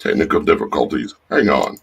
Technical difficulties. Hang on.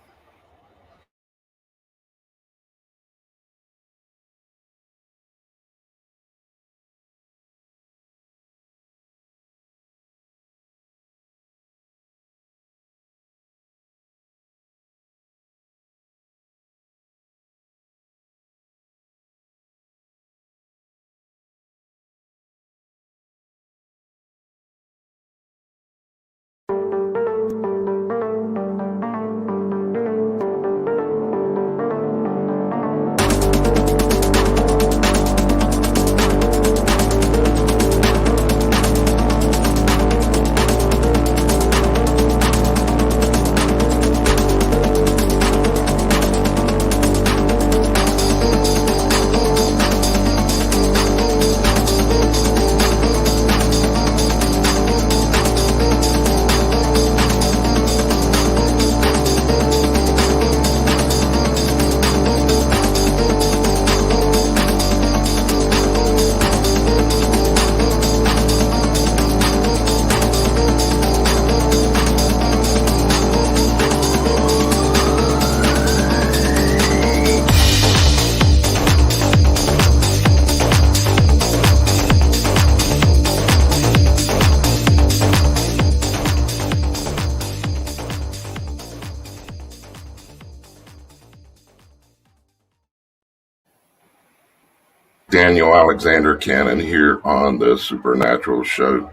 Daniel Alexander Cannon here on the Supernatural Show.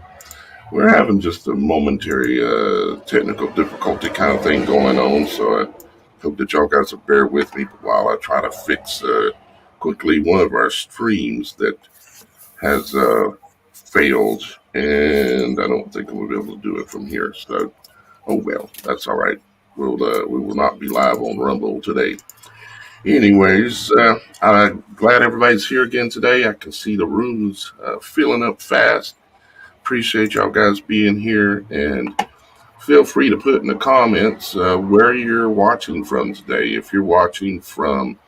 We're having just a momentary technical difficulty kind of thing going on, so I hope that y'all guys will bear with me while I try to fix quickly one of our streams that has failed, and I don't think we'll be able to do it from here. So, oh well, that's all right. We will not be live on Rumble today. Anyways, I'm glad everybody's here again today. I can see the room's filling up fast. Appreciate y'all guys being here, and feel free to put in the comments where you're watching from today. If you're watching from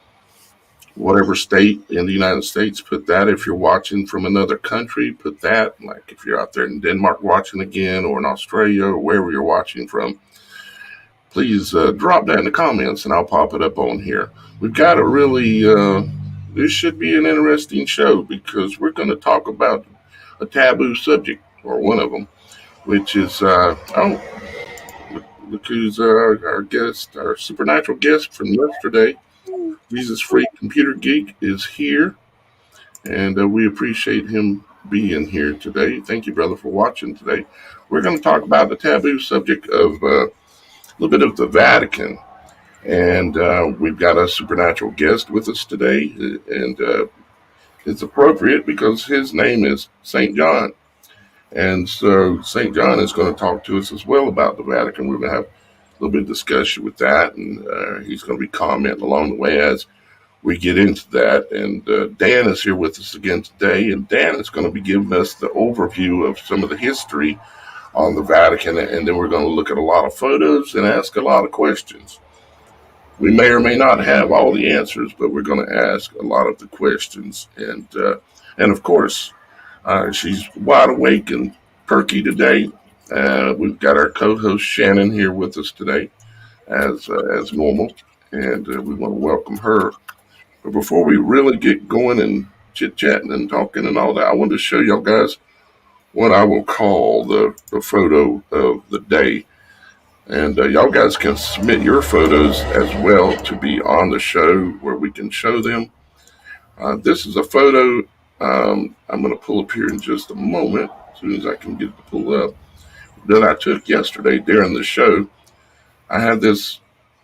whatever state in the United States, put that. If you're watching from another country, put that. Like if you're out there in Denmark watching again, or in Australia, or wherever you're watching from, please drop that in the comments and I'll pop it up on here. We've got a really, this should be an interesting show because we're going to talk about a taboo subject, or one of them, which is, look who's our guest, our supernatural guest from yesterday. Jesus Freak Computer Geek is here, and we appreciate him being here today. Thank you, brother, for watching today. We're going to talk about the taboo subject of a little bit of the Vatican, and we've got a supernatural guest with us today, and it's appropriate because his name is St. John, and so St. John is going to talk to us as well about the Vatican. We're going to have a little bit of discussion with that, and he's going to be commenting along the way as we get into that. And Dan is here with us again today, and Dan is going to be giving us the overview of some of the history on the Vatican, and then we're going to look at a lot of photos and ask a lot of questions. We may or may not have all the answers, but we're going to ask a lot of the questions. And of course, she's wide awake and perky today. We've got our co-host Shannon here with us today, as normal, and we want to welcome her. But before we really get going and chit-chatting and talking and all that, I want to show y'all guys what I will call the photo of the day. And y'all guys can submit your photos as well to be on the show where we can show them. This is a photo I'm going to pull up here in just a moment, as soon as I can get it to pull up, that I took yesterday during the show. I had this,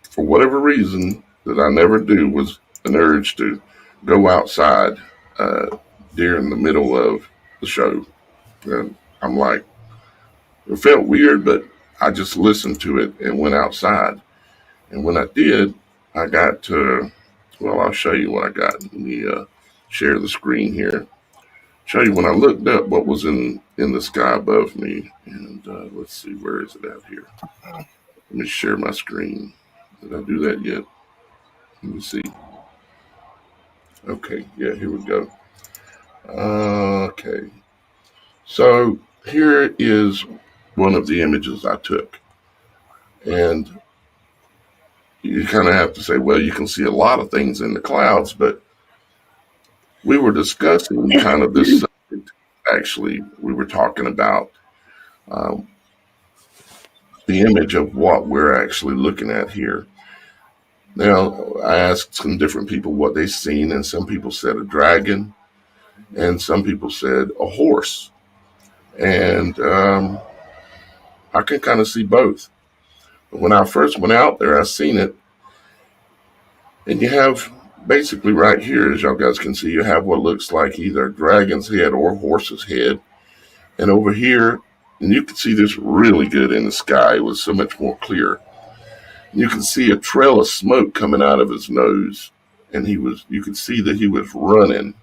for whatever reason that I never do, was an urge to go outside during the middle of the show. And I'm like, it felt weird, but I just listened to it and went outside. And when I did, I got to, well, I'll show you what I got. Let me share the screen here. Show you when I looked up what was in the sky above me. And let's see, where is it at here? Let me share my screen. Did I do that yet? Let me see. Okay, yeah, here we go. Okay. So here is one of the images I took. And you kind of have to say, well, you can see a lot of things in the clouds, but we were discussing kind of this subject. Actually, we were talking about um, the image of what we're actually looking at here. Now, I asked some different people what they've seen, and some people said a dragon, and some people said a horse. And I can kind of see both. But when I first went out there, I seen it, and you have basically right here, as y'all guys can see, you have what looks like either a dragon's head or a horse's head. And over here, and you can see this really good in the sky. It was so much more clear. You can see a trail of smoke coming out of his nose, and you could see that he was running.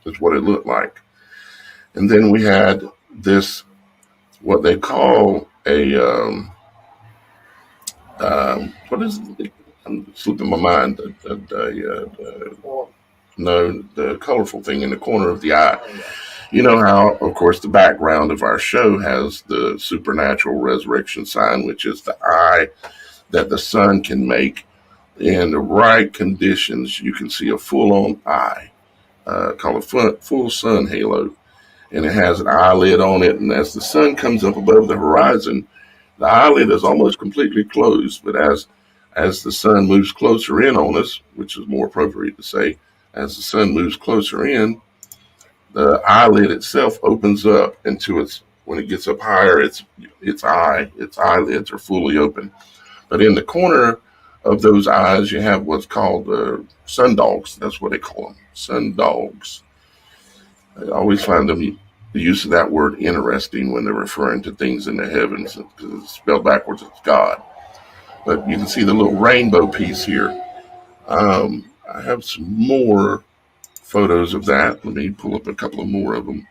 That's what it looked like. And then we had this, what they call a, what is it? I'm slipping my mind. No, the colorful thing in the corner of the eye. You know how, of course, the background of our show has the supernatural resurrection sign, which is the eye that the sun can make. In the right conditions, you can see a full-on eye, called a full sun halo. And it has an eyelid on it. And as the sun comes up above the horizon, the eyelid is almost completely closed. But as the sun moves closer in on us, which is more appropriate to say, as the sun moves closer in, the eyelid itself opens up into when it gets up higher, its eyelids are fully open. But in the corner of those eyes, you have what's called sun dogs. That's what they call them, sun dogs. I always find the use of that word interesting when they're referring to things in the heavens, because it's spelled backwards, it's God. But you can see the little rainbow piece here. I have some more photos of that. Let me pull up a couple of more of them.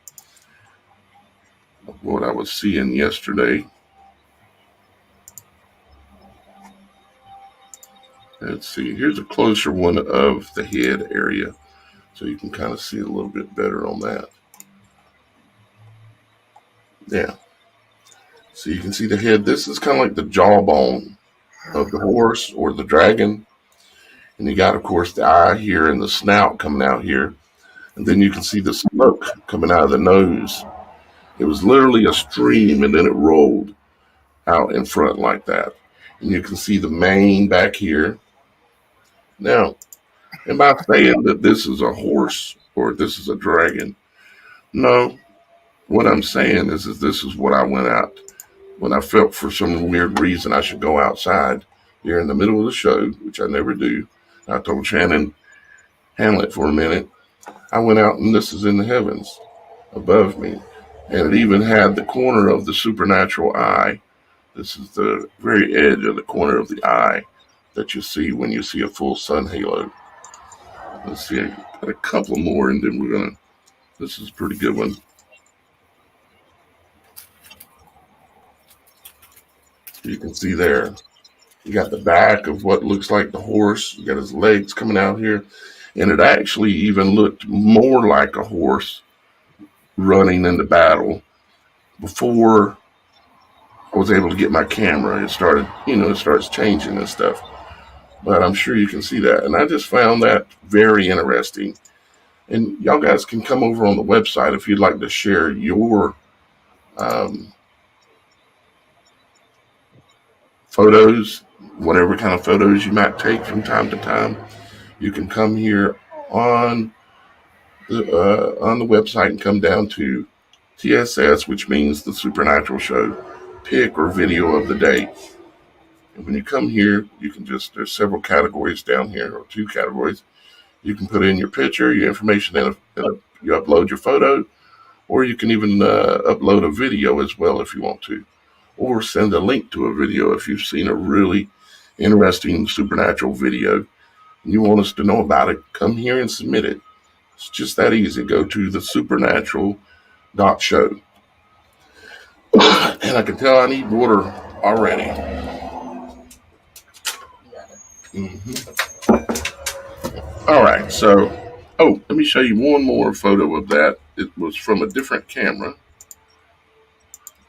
Of what I was seeing yesterday. Let's see. Here's a closer one of the head area, so you can kind of see a little bit better on that. Yeah. So you can see the head. This is kind of like the jawbone of the horse or the dragon. And you got, of course, the eye here and the snout coming out here. And then you can see the smoke coming out of the nose. It was literally a stream, and then it rolled out in front like that. And you can see the mane back here. Now, am I saying that this is a horse or this is a dragon? No. What I'm saying is this is what I went out when I felt for some weird reason I should go outside here in the middle of the show, which I never do. I told Shannon, handle it for a minute. I went out, and this is in the heavens above me. And it even had the corner of the supernatural eye. This is the very edge of the corner of the eye that you see when you see a full sun halo. Let's see, I got a couple more, and then this is a pretty good one. You can see there, you got the back of what looks like the horse. You got his legs coming out here. And it actually even looked more like a horse running into battle before I was able to get my camera. It starts changing and stuff. But I'm sure you can see that. And I just found that very interesting. And y'all guys can come over on the website if you'd like to share your photos, whatever kind of photos you might take from time to time. You can come here on the website and come down to TSS, which means the Supernatural Show, pick or video of the day. And when you come here, you can there's several categories down here, or 2 categories. You can put in your picture, your information, and you upload your photo, or you can even upload a video as well if you want to, or send a link to a video if you've seen a really interesting supernatural video and you want us to know about it. Come here and submit it. It's just that easy. Go to TheSupernatural.Show. And I can tell I need water already. All right, so, let me show you one more photo of that. It was from a different camera.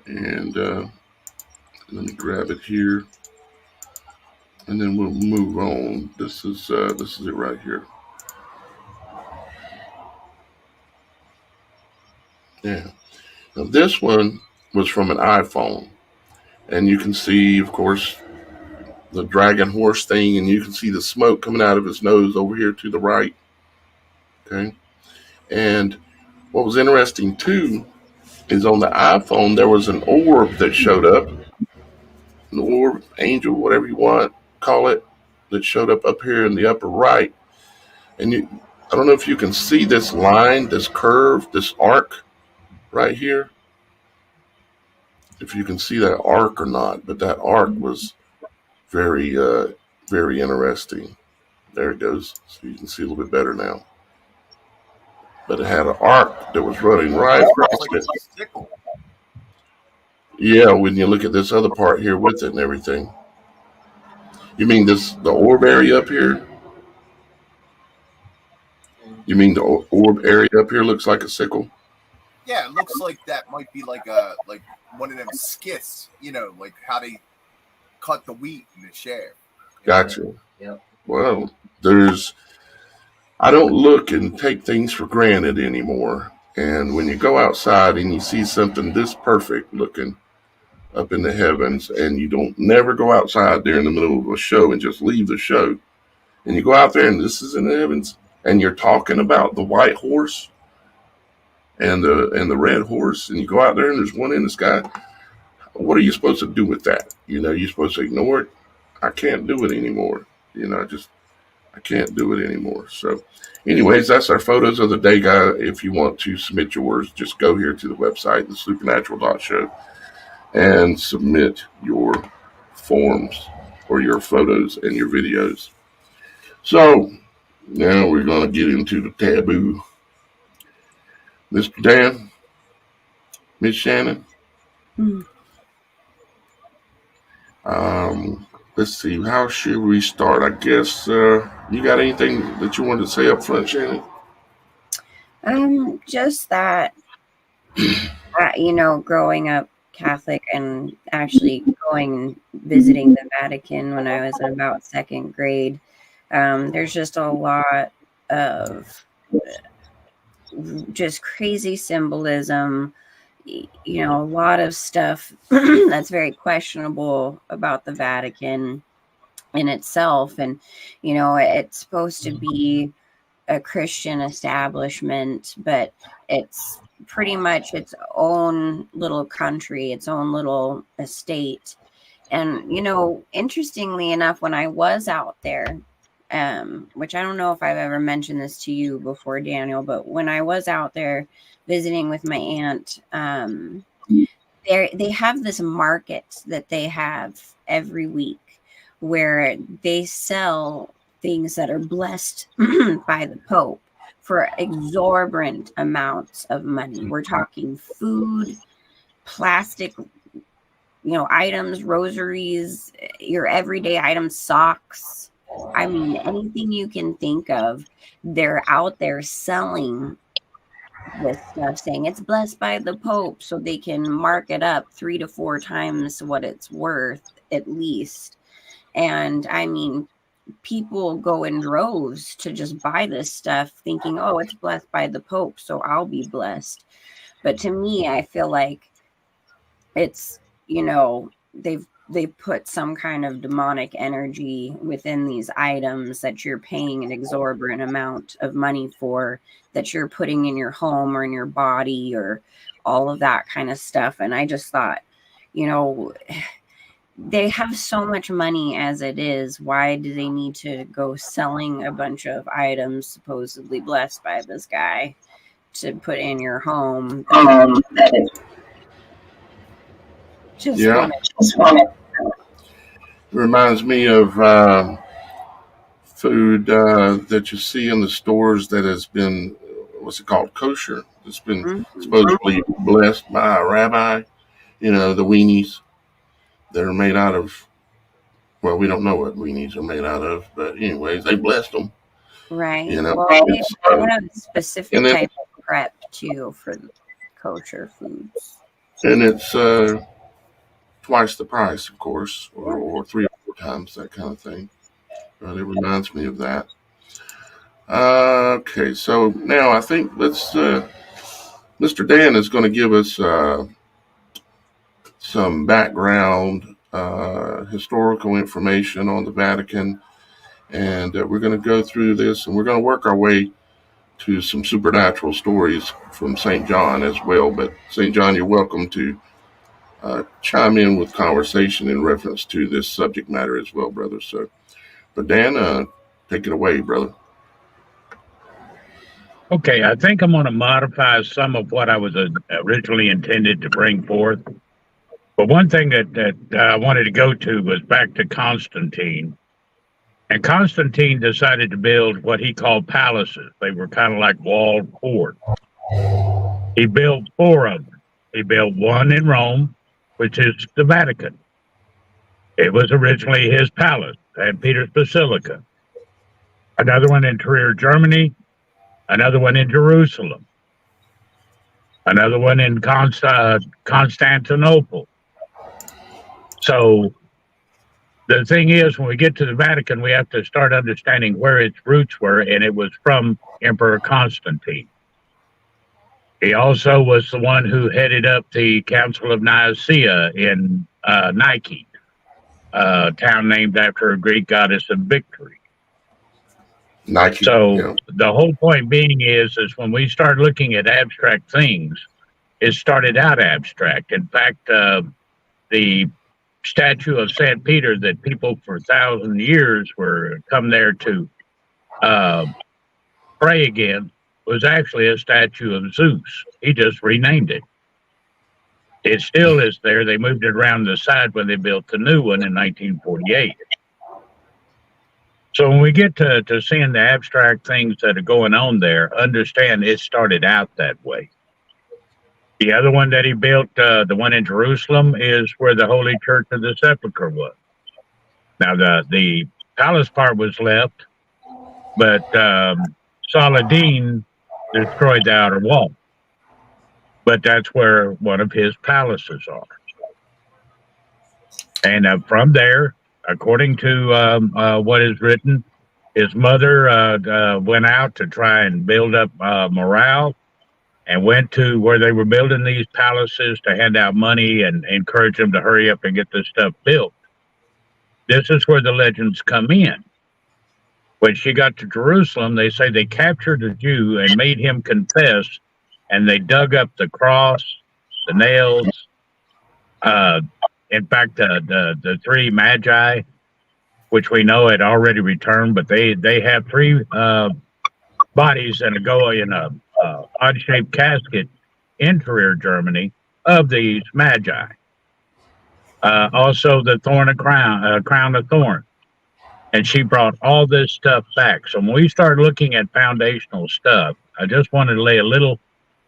And let's Let me grab it here, and then we'll move on. This is it right here. Yeah. Now this one was from an iPhone, and you can see, of course, the dragon horse thing, and you can see the smoke coming out of his nose over here to the right. Okay. And what was interesting too is on the iPhone there was an orb that showed up, an orb, angel, whatever you want, call it, that showed up here in the upper right. And I don't know if you can see this line, this curve, this arc right here. If you can see that arc or not, but that arc was very, very interesting. There it goes. So you can see a little bit better now. But it had an arc that was running right across it. Yeah, when you look at this other part here with it and everything. You mean the orb area up here? You mean the orb area up here looks like a sickle? Yeah, it looks like that might be like one of them skits, like how they cut the wheat in the share. Gotcha. Yep. Well, I don't look and take things for granted anymore. And when you go outside and you see something this perfect looking up in the heavens, and you don't never go outside there in the middle of a show and just leave the show, and you go out there and this is in the heavens, and you're talking about the white horse and the red horse, and you go out there and there's one in the sky, what are you supposed to do with that? You're supposed to ignore it. I can't do it anymore. I can't do it anymore. So anyways, that's our photos of the day, guy. If you want to submit yours, just go here to the website, TheSupernatural.Show, and submit your forms or your photos and your videos. So now we're going to get into the taboo. Mr. Dan, Miss Shannon. Let's see. How should we start? I guess you got anything that you wanted to say up front, Shannon? Just that, growing up Catholic and actually visiting the Vatican when I was in about second grade, there's just a lot of just crazy symbolism, a lot of stuff that's very questionable about the Vatican in itself. And, it's supposed to be a Christian establishment, but it's pretty much its own little country, its own little estate. And, interestingly enough, when I was out there, which I don't know if I've ever mentioned this to you before, Daniel, but when I was out there visiting with my aunt, they have this market that they have every week where they sell things that are blessed by the Pope for exorbitant amounts of money. We're talking food, plastic, items, rosaries, your everyday items, socks. I mean, anything you can think of, they're out there selling this stuff, saying it's blessed by the Pope, so they can mark it up 3 to 4 times what it's worth, at least. And I mean, people go in droves to just buy this stuff thinking, oh, it's blessed by the Pope, so I'll be blessed. But to me, I feel like it's, they put some kind of demonic energy within these items that you're paying an exorbitant amount of money for, that you're putting in your home or in your body or all of that kind of stuff. And I just thought, they have so much money as it is. Why do they need to go selling a bunch of items supposedly blessed by this guy to put in your home? It reminds me of food that you see in the stores that has been, what's it called, kosher. It's been supposedly blessed by a rabbi. The weenies that are made out of, well, we don't know what weenies are made out of, but anyways, they blessed them. Right. Well, they have a specific type of prep too for the kosher foods. And it's twice the price, of course, or 3 or 4 times, that kind of thing. It reminds me of that. Okay, so now I think Mr. Dan is going to give us some background historical information on the Vatican, and we're going to go through this, and we're going to work our way to some supernatural stories from St. John as well. But St. John, you're welcome to chime in with conversation in reference to this subject matter as well, brother. So, but Dan, take it away, brother. Okay, I think I'm going to modify some of what I was originally intended to bring forth. But one thing that I wanted to go to was back to Constantine. And Constantine decided to build what he called palaces. They were kind of like walled forts. He built 4 of them. He built one in Rome, which is the Vatican. It was originally his palace, St. Peter's Basilica. Another one in Trier, Germany. Another one in Jerusalem. Another one in Constantinople. So the thing is, when we get to the Vatican, we have to start understanding where its roots were, and it was from Emperor Constantine. He also was the one who headed up the Council of Nicaea in Nike, a town named after a Greek goddess of victory. Nike, so the whole point being is when we start looking at abstract things, it started out abstract. In fact, the statue of St. Peter that people for 1,000 years were come there to pray again was actually a statue of Zeus. He just renamed it. It still is there. They moved it around the side when they built the new one in 1948. So when we get to seeing the abstract things that are going on there, understand it started out that way. The other one that he built, the one in Jerusalem, is where the Holy Church of the Sepulchre was. Now, the palace part was left, but Saladin destroyed the outer wall. But that's where one of his palaces are. And from there, according to what is written, his mother went out to try and build up morale and went to where they were building these palaces to hand out money and encourage them to hurry up and get this stuff built. This is where the legends come in. When she got to Jerusalem, they say they captured a Jew and made him confess, and they dug up the cross, the nails, in fact, the 3 magi, which we know had already returned, but they have 3 bodies that go in a odd-shaped casket in Trier, Germany, of these magi. Also, the crown of thorns. And she brought all this stuff back. So when we start looking at foundational stuff, I just wanted to lay a little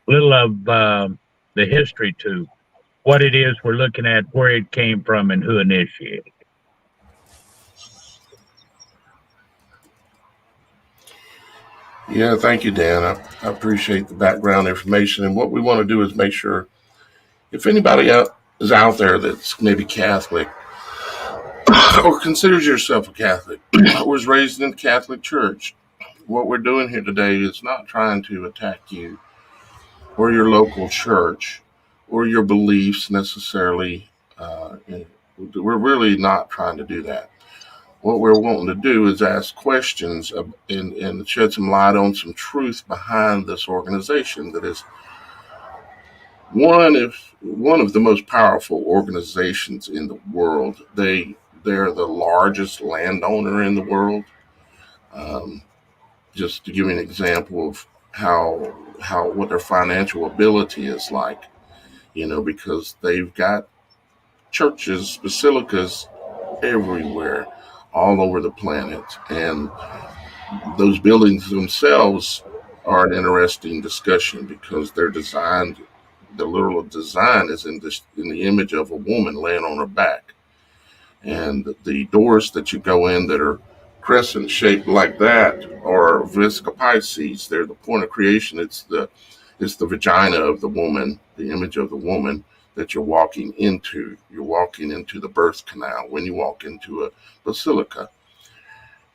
of the history to what it is we're looking at, where it came from, and who initiated it. Yeah, thank you, Dan. I appreciate the background information. And what we want to do is make sure if anybody is out there that's maybe Catholic or considers yourself a Catholic or was raised in the Catholic Church, what we're doing here today is not trying to attack you or your local church or your beliefs necessarily. We're really not trying to do that. What we're wanting to do is ask questions and shed some light on some truth behind this organization that is one of the most powerful organizations in the world. They're the largest landowner in the world. Just to give you an example of how what their financial ability is like, because they've got churches, basilicas everywhere, all over the planet, and those buildings themselves are an interesting discussion because they're designed. The literal design is in the image of a woman laying on her back, and the doors that you go in that are crescent shaped like that are Visca Pisces. They're the point of creation. It's the vagina of the woman, the image of the woman that you're walking into. You're walking into the birth canal when you walk into a basilica.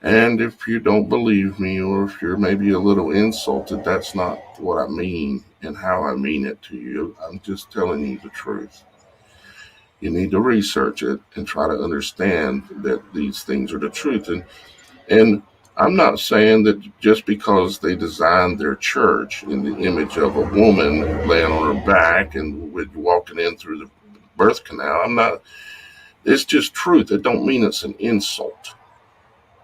And if you don't believe me, or if you're maybe a little insulted, that's not what I mean and how I mean it to you. I'm just telling you the truth. You need to research it and try to understand that these things are the truth. And I'm not saying that just because they designed their church in the image of a woman laying on her back and walking in through the birth canal, it's just truth. It don't mean it's an insult.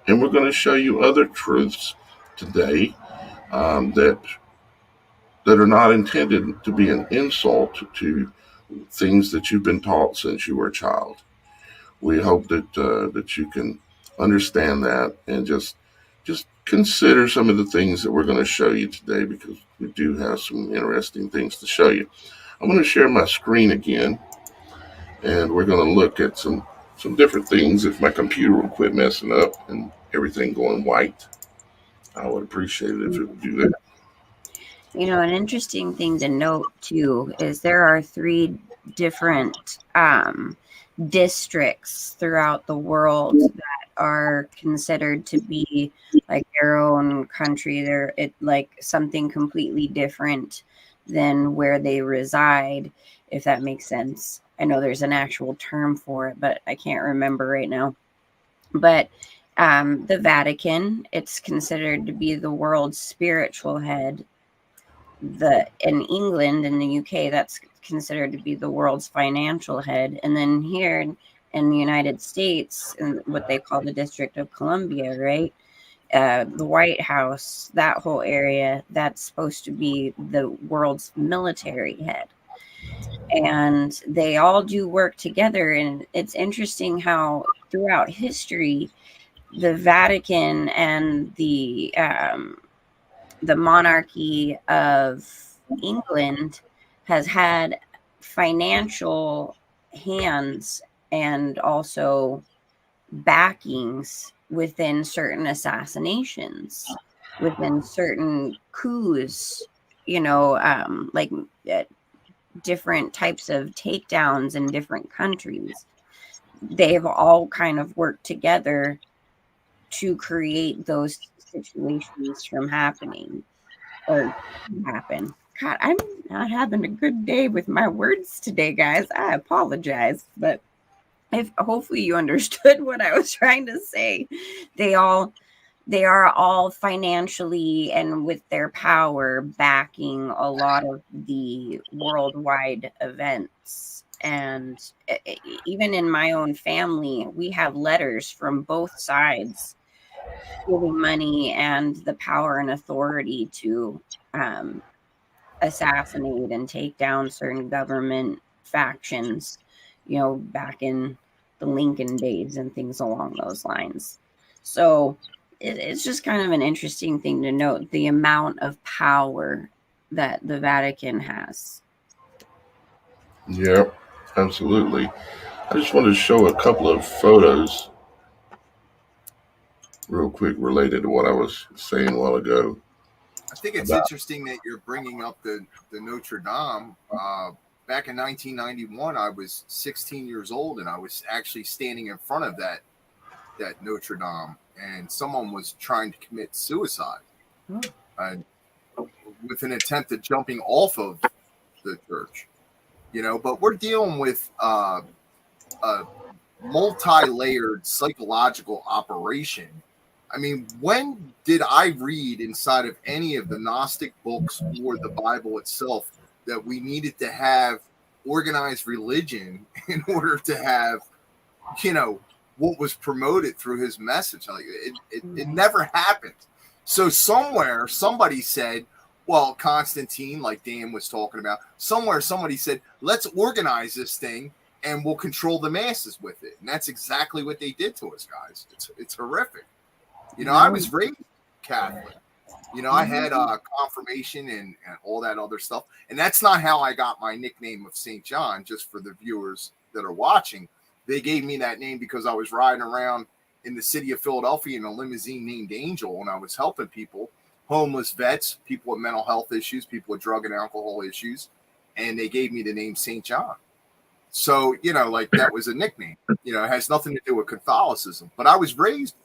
And we're going to show you other truths today that are not intended to be an insult to things that you've been taught since you were a child. We hope that you can understand that and just consider some of the things that we're going to show you today, because we do have some interesting things to show you. I'm going to share my screen again, and we're going to look at some different things. If my computer will quit messing up and everything going white, I would appreciate it if it would do that. An interesting thing to note too is there are 3 different districts throughout the world that are considered to be like their own country. They're like something completely different than where they reside, if that makes sense. I know there's an actual term for it, but I can't remember right now. But the Vatican, it's considered to be the world's spiritual head. In England, in the UK, that's considered to be the world's financial head. And then here in the United States, in what they call the District of Columbia, right? The White House, that whole area, that's supposed to be the world's military head. And they all do work together. And it's interesting how throughout history, the Vatican and the monarchy of England has had financial hands and also backings within certain assassinations, within certain coups, like different types of takedowns in different countries. They've all kind of worked together to create those situations from happening or happen. God, I'm not having a good day with my words today, guys. I apologize, but if hopefully you understood what I was trying to say. They are all financially and with their power backing a lot of the worldwide events. And even in my own family, we have letters from both sides giving money and the power and authority to assassinate and take down certain government factions, back in the Lincoln days and things along those lines. So it's just kind of an interesting thing to note, the amount of power that the Vatican has. Yep, absolutely. I just wanted to show a couple of photos real quick related to what I was saying a while ago. I think it's interesting that you're bringing up the Notre Dame. Back in 1991, I was 16 years old, and I was actually standing in front of that Notre Dame, and someone was trying to commit suicide with an attempt at jumping off of the church. But we're dealing with a multi-layered psychological operation. I mean, when did I read inside of any of the Gnostic books or the Bible itself that we needed to have organized religion in order to have, what was promoted through his message? Like it never happened. So somewhere somebody said, well, Constantine, like Dan was talking about, somewhere somebody said, let's organize this thing and we'll control the masses with it. And that's exactly what they did to us, guys. It's horrific. I was raised Catholic. I had confirmation and all that other stuff. And that's not how I got my nickname of St. John, just for the viewers that are watching. They gave me that name because I was riding around in the city of Philadelphia in a limousine named Angel, and I was helping people, homeless vets, people with mental health issues, people with drug and alcohol issues, and they gave me the name St. John. So, like that was a nickname. It has nothing to do with Catholicism. But I was raised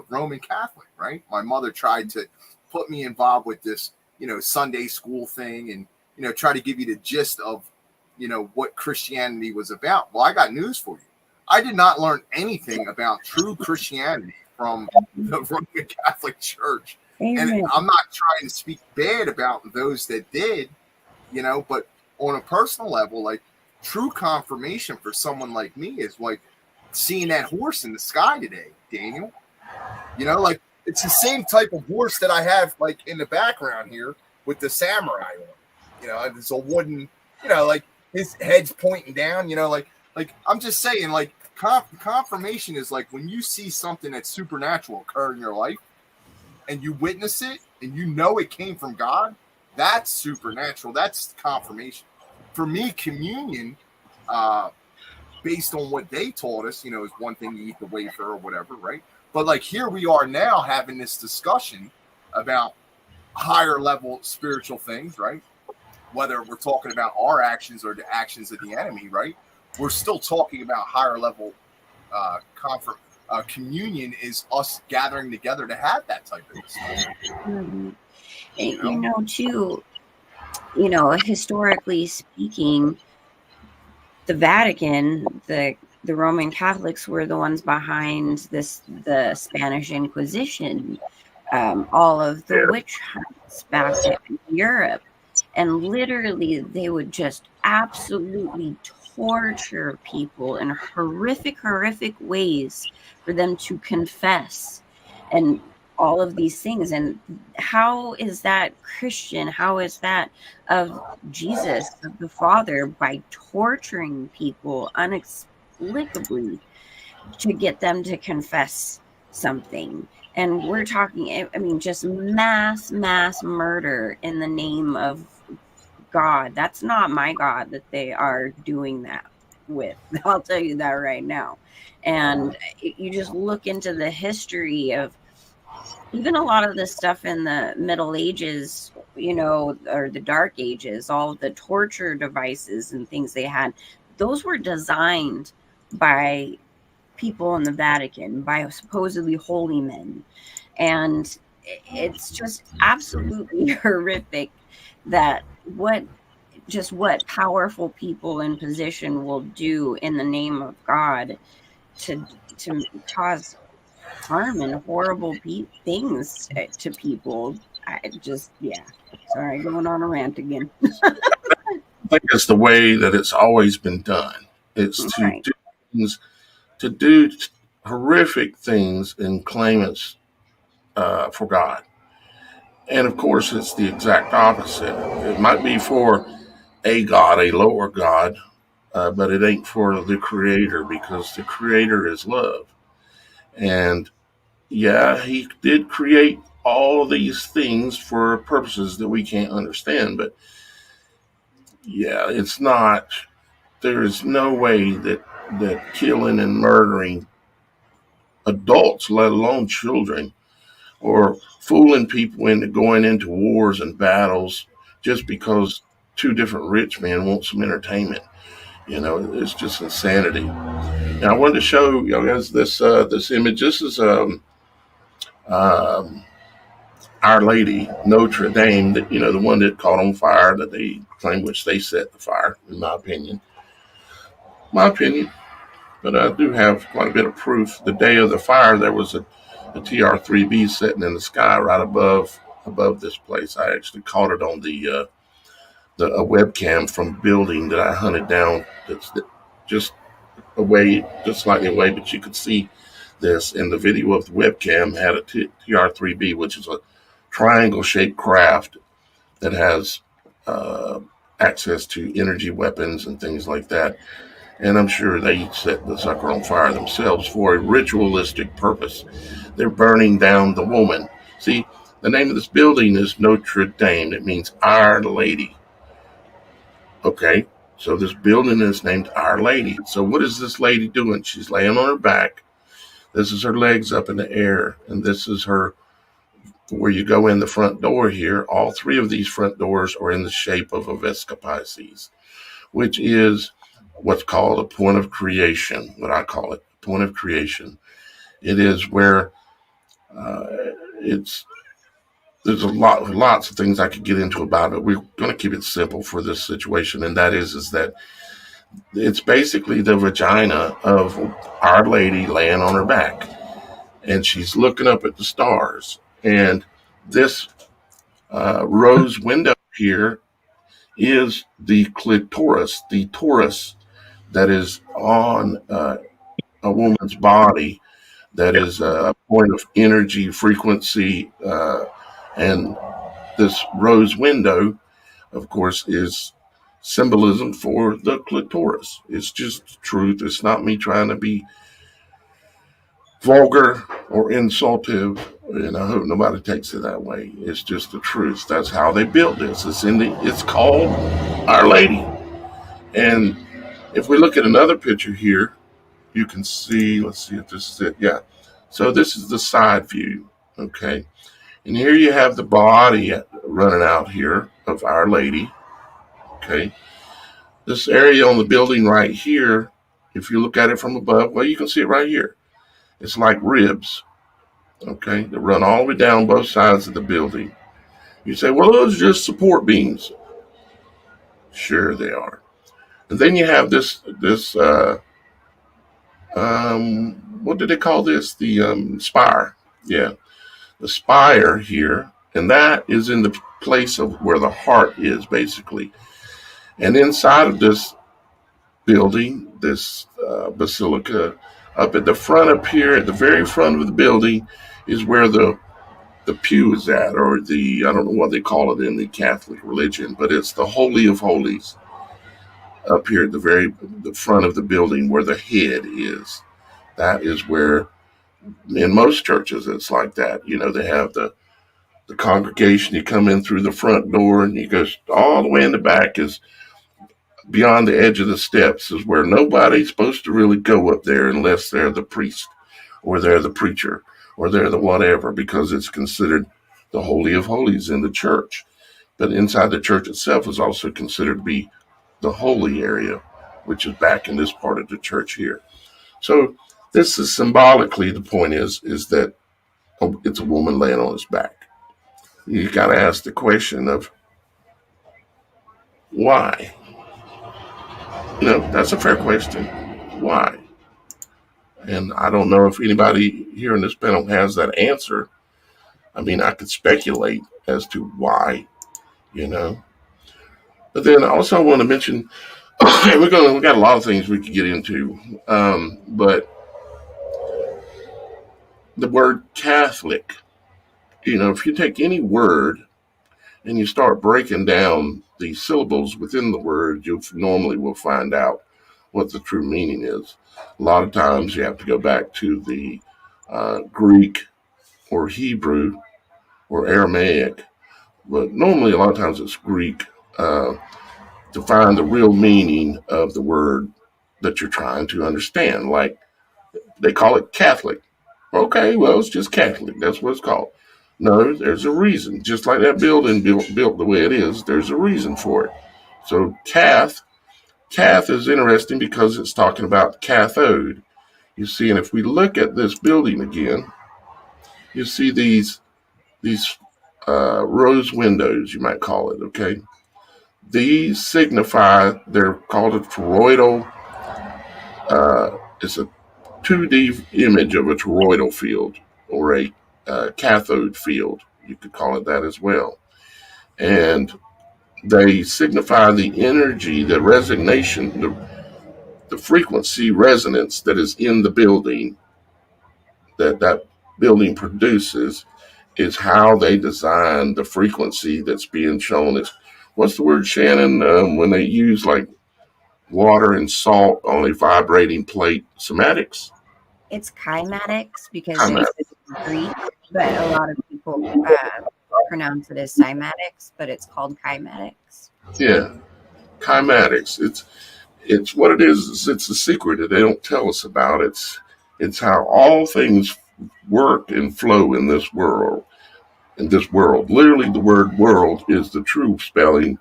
Roman Catholic, right? My mother tried to put me involved with this, Sunday school thing and, try to give you the gist of, what Christianity was about. Well, I got news for you. I did not learn anything about true Christianity from the Roman Catholic Church. Amen. And I'm not trying to speak bad about those that did, but on a personal level, like true confirmation for someone like me is like seeing that horse in the sky today, Daniel. Like it's the same type of horse that I have like in the background here with the samurai on. It's a wooden, like his head's pointing down, like I'm just saying, like confirmation is like when you see something that's supernatural occur in your life and you witness it and it came from God, that's supernatural. That's confirmation. For me, communion, based on what they taught us, is one thing you eat the wafer or whatever, right? But like here we are now having this discussion about higher level spiritual things, right? Whether we're talking about our actions or the actions of the enemy, right? We're still talking about higher level communion is us gathering together to have that type of discussion. Mm-hmm. Too, historically speaking, the Vatican, the Roman Catholics were the ones behind the Spanish Inquisition, all of the witch hunts back in Europe. And literally, they would just absolutely torture people in horrific ways for them to confess and all of these things. And how is that Christian? How is that of Jesus, of the Father, by torturing people inexplicably to get them to confess something? And we're talking, just mass murder in the name of God. That's not my God that they are doing that with. I'll tell you that right now. And you just look into the history of even a lot of the stuff in the Middle Ages, or the Dark Ages, all of the torture devices and things they had, those were designed by people in the Vatican, by supposedly holy men. And it's just absolutely horrific that what powerful people in position will do in the name of God to cause harm and horrible things to people. Sorry, going on a rant again. I think it's the way that it's always been done. It's Right. to do horrific things and claim it's for God. And of course, it's the exact opposite. It might be for a God, a lower God, but it ain't for the Creator, because the Creator is love. And yeah, He did create all these things for purposes that we can't understand. But yeah, it's not. There is no way that killing and murdering adults, let alone children, or fooling people into going into wars and battles just because two different rich men want some entertainment. It's just insanity. Now, I wanted to show you guys this image. This is Our Lady, Notre Dame, that the one that caught on fire, that they claim which they set the fire, in my opinion. But I do have quite a bit of proof. The day of the fire, there was a TR-3B sitting in the sky right above this place. I actually caught it on a webcam from a building that I hunted down. That's just slightly away, but you could see this in the video of the webcam. Had a TR-3B, which is a triangle-shaped craft that has access to energy weapons and things like that. And I'm sure they set the sucker on fire themselves for a ritualistic purpose. They're burning down the woman. See, the name of this building is Notre Dame. It means Our Lady. Okay, so this building is named Our Lady. So what is this lady doing? She's laying on her back. This is her legs up in the air. And this is her, where you go in the front door here. All three of these front doors are in the shape of a Vesca Pisces, which is what's called a point of creation, what I call it, point of creation. It is where it's there's lots of things I could get into about it. We're going to keep it simple for this situation, and that is that it's basically the vagina of Our Lady laying on her back, and she's looking up at the stars. And this rose window here is the clitoris, the torus that is on a woman's body, that is a point of energy, frequency, and this rose window, of course, is symbolism for the clitoris. It's just truth. It's not me trying to be vulgar or insultive, and I hope nobody takes it that way. It's just the truth. That's how they built this. It's called Our Lady. And if we look at another picture here, you can see, let's see if this is it. Yeah. So this is the side view. Okay. And here you have the body running out here of Our Lady. Okay. This area on the building right here, if you look at it from above, well, you can see it right here. It's like ribs. Okay. They run all the way down both sides of the building. You say, well, those are just support beams. Sure they are. And then you have this what do they call this? The spire. Yeah. The spire here. And that is in the place of where the heart is, basically. And inside of this building, this basilica, up at the front up here, at the very front of the building, is where the pew is at, or I don't know what they call it in the Catholic religion, but it's the Holy of Holies up here at the front of the building where the head is. That is where, in most churches, it's like that. You know, they have the congregation, you come in through the front door and you go all the way in the back is beyond the edge of the steps, is where nobody's supposed to really go up there unless they're the priest or they're the preacher or they're the whatever, because it's considered the Holy of Holies in the church. But inside the church itself is also considered to be the holy area, which is back in this part of the church here. So this is symbolically, the point is that it's a woman laying on his back. You got to ask the question of why. You know, that's a fair question. Why? And I don't know if anybody here in this panel has that answer. I mean, I could speculate as to why, you know. But then also I want to mention, we got a lot of things we could get into, but the word Catholic, you know, if you take any word and you start breaking down the syllables within the word, you normally will find out what the true meaning is. A lot of times you have to go back to the Greek or Hebrew or Aramaic, but normally a lot of times it's Greek to find the real meaning of the word that you're trying to understand. Like they call it Catholic. Okay, well, it's just Catholic. That's what it's called. No, there's a reason. Just like that building built the way it is, there's a reason for it. So cath is interesting because it's talking about cathode. You see, and if we look at this building again, you see these rose windows, you might call it, okay? These signify, they're called a toroidal, it's a 2D image of a toroidal field, or a cathode field. You could call it that as well. And they signify the energy, the resonation, the frequency resonance that is in the building, that building produces, is how they design the frequency that's being shown. Is what's the word, Shannon, when they use like water and salt on a vibrating plate? Somatics? It's kymatics because it's Greek, but a lot of people pronounce it as cymatics, but it's called kymatics. Yeah, kymatics. It's what it is. It's a secret that they don't tell us about. It's how all things work and flow in this world. Literally, the word world is the true spelling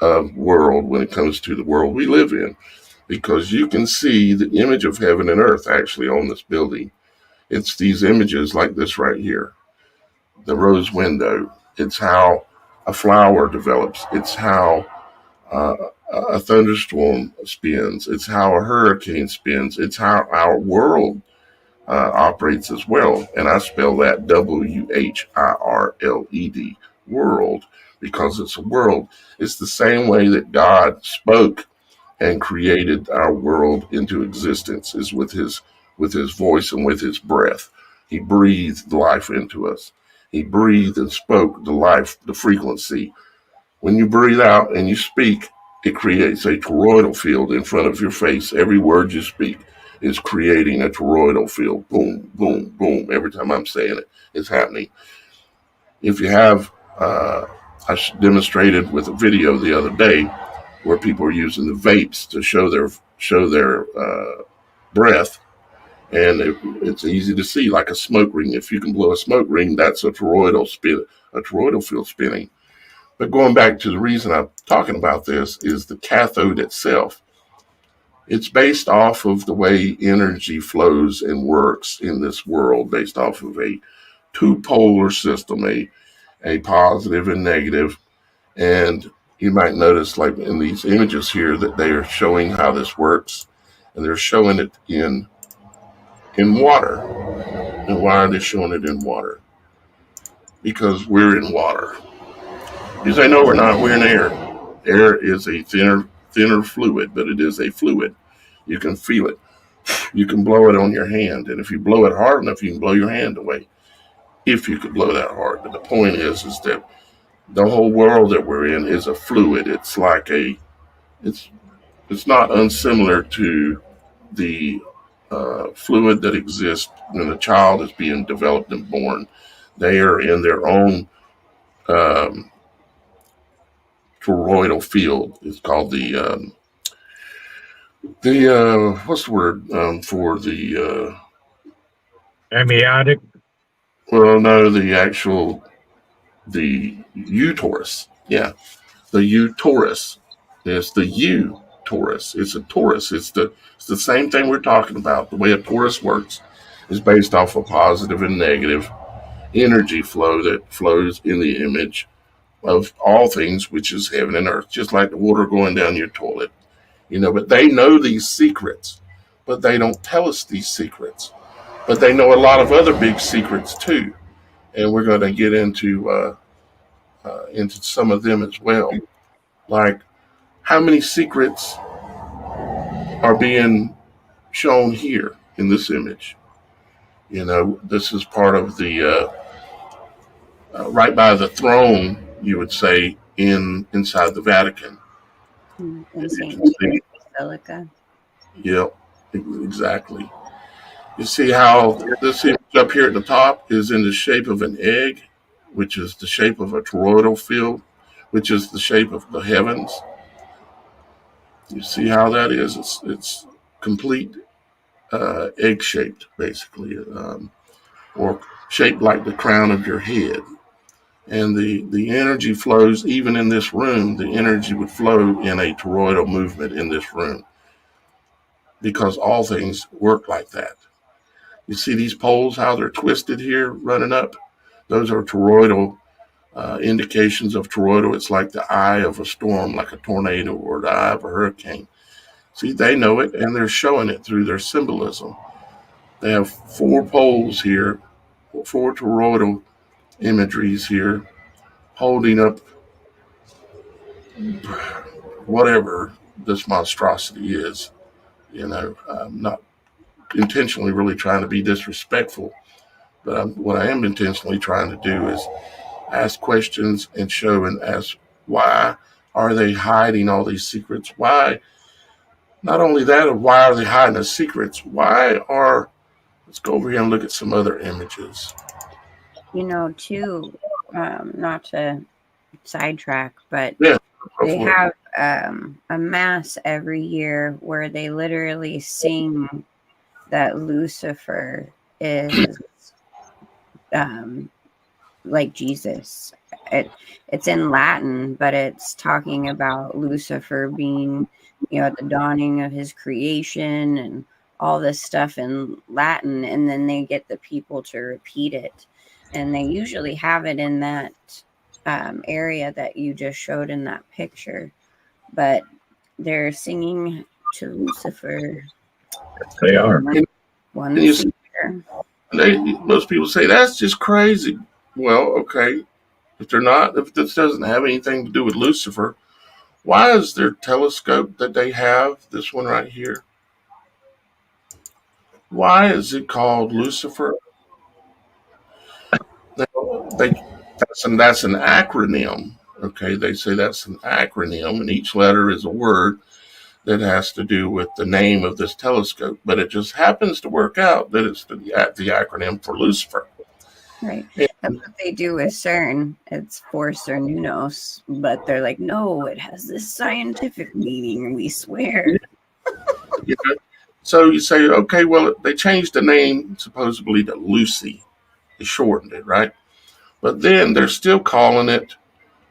of world when it comes to the world we live in. because you can see the image of heaven and earth actually on this building. It's these images like this right here, the rose window. It's how a flower develops. It's how a thunderstorm spins. It's how a hurricane spins. It's how our world operates as well. And I spell that WHIRLED, world, because it's a world. It's the same way that God spoke and created our world into existence, is with his voice and with his breath. He breathed life into us. He breathed and spoke the life, the frequency. When you breathe out and you speak, it creates a toroidal field in front of your face. Every word you speak is creating a toroidal field. Boom, boom, boom. Every time I'm saying it, it's happening. If you have, I demonstrated with a video the other day where people are using the vapes to show their breath, and it's easy to see, like a smoke ring. If you can blow a smoke ring, that's a toroidal field spinning. But going back to the reason I'm talking about this is the cathode itself. It's based off of the way energy flows and works in this world, based off of a two-polar system, a positive and negative. And you might notice, like in these images here, that they are showing how this works, and they're showing it in water. And why are they showing it in water? Because we're in water. You say, no, we're not. We're in air. Air is a thinner fluid, but it is a fluid. You can feel it. You can blow it on your hand, and if you blow it hard enough, you can blow your hand away. If you could blow that hard. But the point is that the whole world that we're in is a fluid. It's like it's not unsimilar to the fluid that exists when a child is being developed and born. They are in their own toroidal field. It's called the what's the word for the Amniotic. well, no, the uterus. Yeah, the uterus. It's the Taurus. It's a Taurus. It's the same thing we're talking about. The way a Taurus works is based off of positive and negative energy flow that flows in the image of all things, which is heaven and earth, just like the water going down your toilet. But they know these secrets, but they don't tell us these secrets. But they know a lot of other big secrets too, and we're going to get into some of them as well. Like, how many secrets are being shown here in this image? This is part of the right by the throne, you would say, inside the Vatican. In St. Basilica. Yep, exactly. You see how this image up here at the top is in the shape of an egg, which is the shape of a toroidal field, which is the shape of the heavens. You see how that is? It's complete egg-shaped, basically, or shaped like the crown of your head. And the energy flows, even in this room, the energy would flow in a toroidal movement in this room, because all things work like that. You see these poles, how they're twisted here, running up? Those are toroidal indications of toroidal. It's like the eye of a storm, like a tornado, or the eye of a hurricane. See, they know it, and they're showing it through their symbolism. They have 4 poles here, 4 toroidal imageries here, holding up whatever this monstrosity is. I'm not intentionally really trying to be disrespectful, but what I am intentionally trying to do is ask questions and show and ask, why are they hiding all these secrets? Why? Not only that, why are they hiding the secrets? Let's go over here and look at some other images. Too, not to sidetrack, but Yeah, they have a mass every year where they literally sing that Lucifer is like Jesus. It's in Latin, but it's talking about Lucifer being, at the dawning of his creation and all this stuff in Latin, and then they get the people to repeat it, and they usually have it in that area that you just showed in that picture, but they're singing to Lucifer. They are. Once a year. Most people say that's just crazy. Well, okay, if this doesn't have anything to do with Lucifer, why is their telescope that they have, this one right here, why is it called Lucifer? That's an acronym. Okay, they say that's an acronym, and each letter is a word that has to do with the name of this telescope. But it just happens to work out that it's the acronym for Lucifer. Right. That's what they do with CERN. It's Force or Nunos, but they're like, no, it has this scientific meaning, we swear. Yeah. So you say, okay, well, they changed the name supposedly to Lucy. They shortened it, right? But then they're still calling it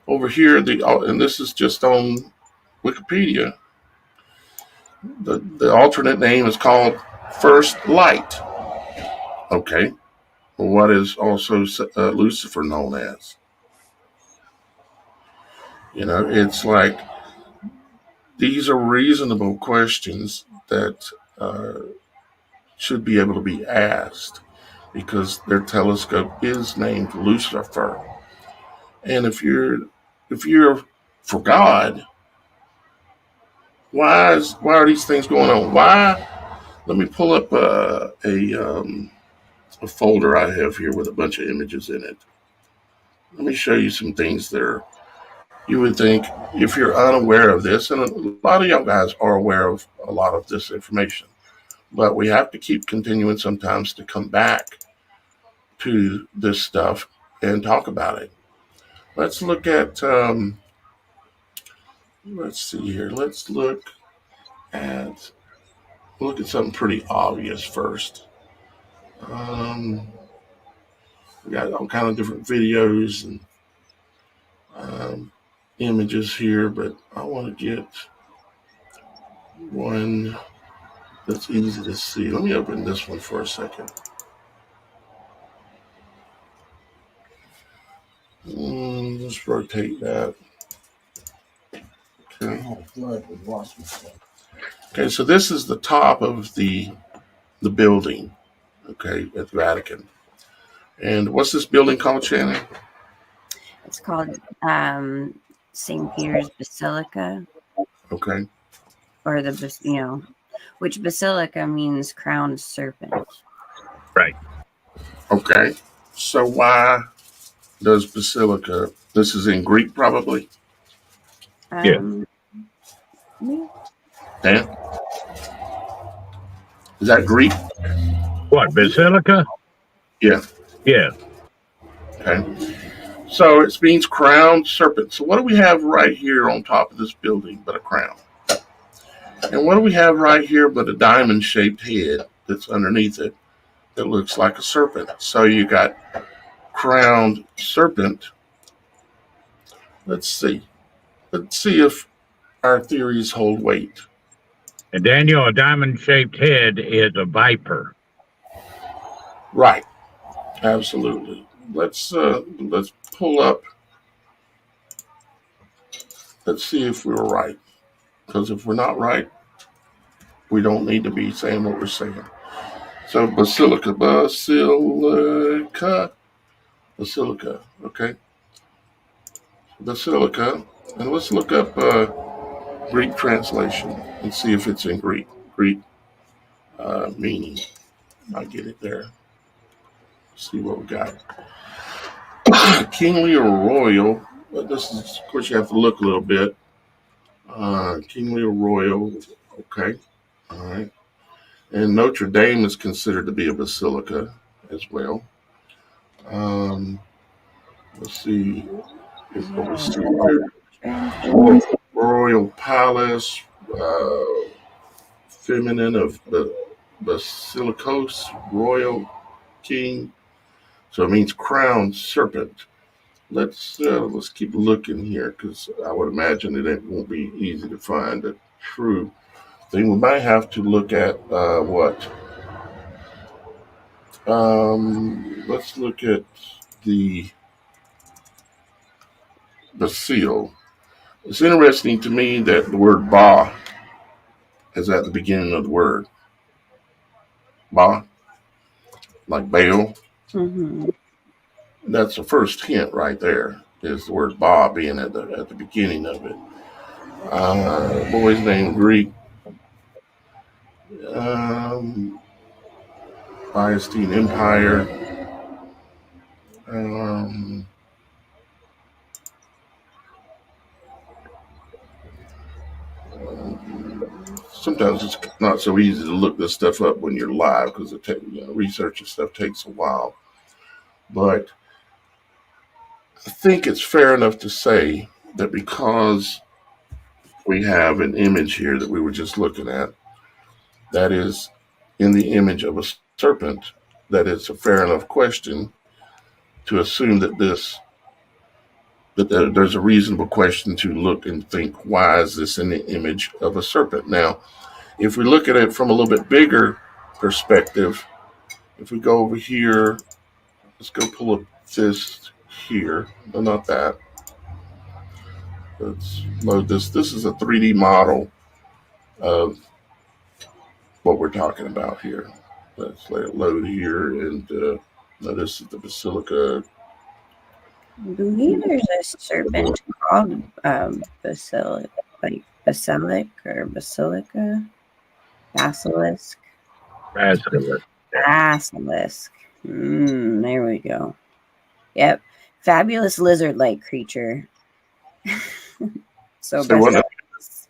over here, and this is just on Wikipedia, the alternate name is called First Light. Okay. Well, what is also Lucifer known as? It's like these are reasonable questions that should be able to be asked because their telescope is named Lucifer. And if you're for God, why are these things going on? Why? Let me pull up a folder I have here with a bunch of images in it. Let me show you some things there. You would think if you're unaware of this, and a lot of young guys are aware of a lot of this information, but we have to keep continuing sometimes to come back to this stuff and talk about it. Let's look at, let's see here. Let's look at something pretty obvious first. We got all kind of different videos and images here, but I want to get one that's easy to see. Let me open this one for a second. Let's rotate that. Okay, so this is the top of the building, okay, at the Vatican. And what's this building called, Shannon? It's called St. Peter's Basilica. Okay. Or which basilica means crowned serpent. Right. Okay. So why does basilica, this is in Greek probably? Yeah. Dan? Is that Greek? What, basilica? Yeah. Yeah. Okay. So it means crowned serpent. So what do we have right here on top of this building but a crown? And what do we have right here but a diamond-shaped head that's underneath it that looks like a serpent? So you got crowned serpent. Let's see. Let's see if our theories hold weight. And Daniel, a diamond-shaped head is a viper. Right. Absolutely. Let's pull up. Let's see if we're right. Because if we're not right, we don't need to be saying what we're saying. So basilica. Okay. Basilica. And let's look up Greek translation and see if it's in Greek. Greek meaning. I'll get it there. See what we got. Kingly or royal. But this is, of course, you have to look a little bit. Kingly or royal. Okay. All right. And Notre Dame is considered to be a basilica as well. Let's see. Royal Palace, feminine of the Basilicos, Royal King. So it means crowned serpent. Let's keep looking here, because I would imagine it won't be easy to find a true thing. We might have to look at what? Let's look at the seal. It's interesting to me that the word Ba is at the beginning of the word. Ba, like Baal. Mm-hmm. That's the first hint right there, is the word Ba being at the beginning of it. Boy's name Greek. Byzantine Empire. Sometimes it's not so easy to look this stuff up when you're live, because research and stuff takes a while. But I think it's fair enough to say that because we have an image here that we were just looking at, that is in the image of a serpent, that it's a fair enough question to assume that there's a reasonable question to look and think, why is this in the image of a serpent? Now, if we look at it from a little bit bigger perspective, if we go over here, let's go pull up this here. No, not that. Let's load this. This is a 3D model of what we're talking about here. Let's let it load here, and now this is the Basilica. I believe there's a serpent called basilic or basilica. Basilisk. Basilisk. There we go. Yep. Fabulous lizard-like creature. So Basilicus.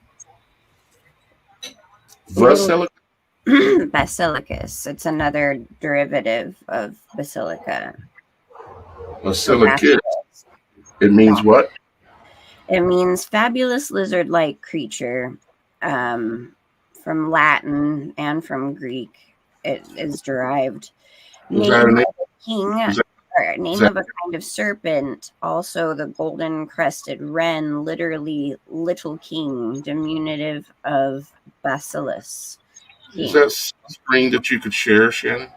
It's another derivative of basilica. Basilicus. It means what? It means fabulous lizard-like creature. From Latin and from Greek, it is derived. Name of a king, or name of a kind of serpent. Also, the golden-crested wren, literally little king, diminutive of basilis. Is that screen that you could share, Shannon?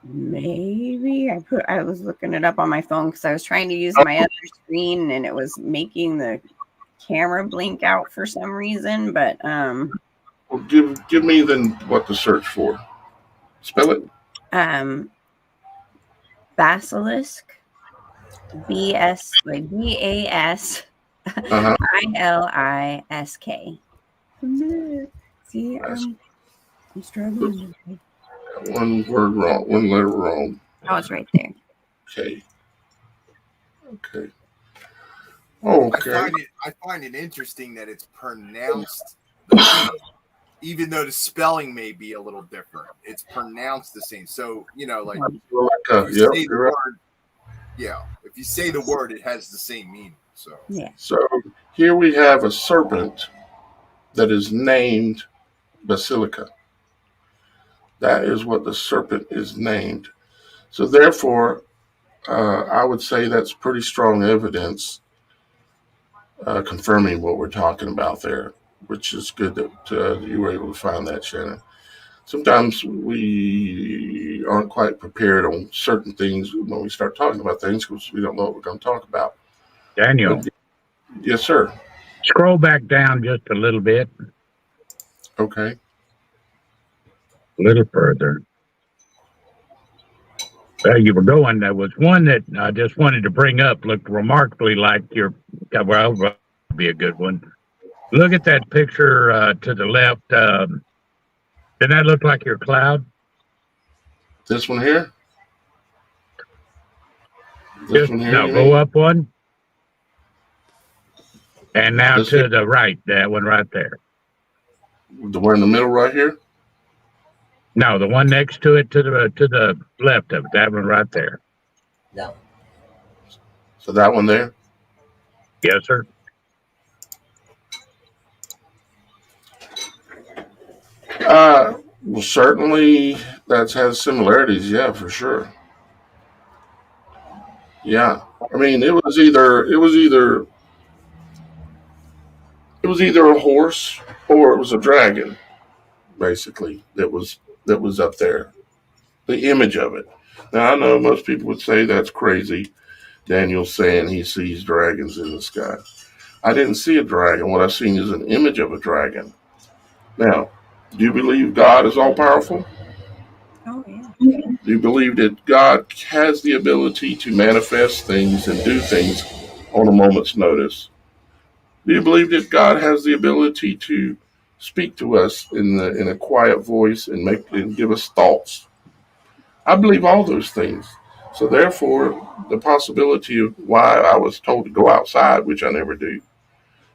Maybe I was looking it up on my phone because I was trying to use my other screen and it was making the camera blink out for some reason. But well, give me then what to search for. Spell it. Basilisk. BASILISK. See, I'm struggling. One word wrong, one letter wrong. Oh, it's right there. Okay. Okay. I find it interesting that it's pronounced even though the spelling may be a little different. It's pronounced the same. So, like if you say the word, if you say the word, it has the same meaning. So So here we have a serpent that is named Basilica. That is what the serpent is named. So therefore, I would say that's pretty strong evidence confirming what we're talking about there, which is good that you were able to find that, Shannon. Sometimes we aren't quite prepared on certain things when we start talking about things because we don't know what we're going to talk about. Daniel. Yes, sir. Scroll back down just a little bit. Okay. A little further. There you were going. There was one that I just wanted to bring up. Looked remarkably like your. Well, be a good one. Look at that picture to the left. Doesn't that look like your cloud? This one here. Go up one. And now this to here? The right. That one right there. The one in the middle right here. No, the one next to it, to the left of it, that one right there. No. So that one there? Yes, sir. Well, certainly that has similarities, yeah, for sure. Yeah. I mean, it was either a horse or it was a dragon, basically, that was up there. The image of it. Now I know most people would say that's crazy. Daniel's saying he sees dragons in the sky. I didn't see a dragon. What I've seen is an image of a dragon. Now, do you believe God is all powerful? Oh yeah. Do you believe that God has the ability to manifest things and do things on a moment's notice? Do you believe that God has the ability to speak to us in a quiet voice and give us thoughts? I believe all those things. So therefore, the possibility of why I was told to go outside, which I never do,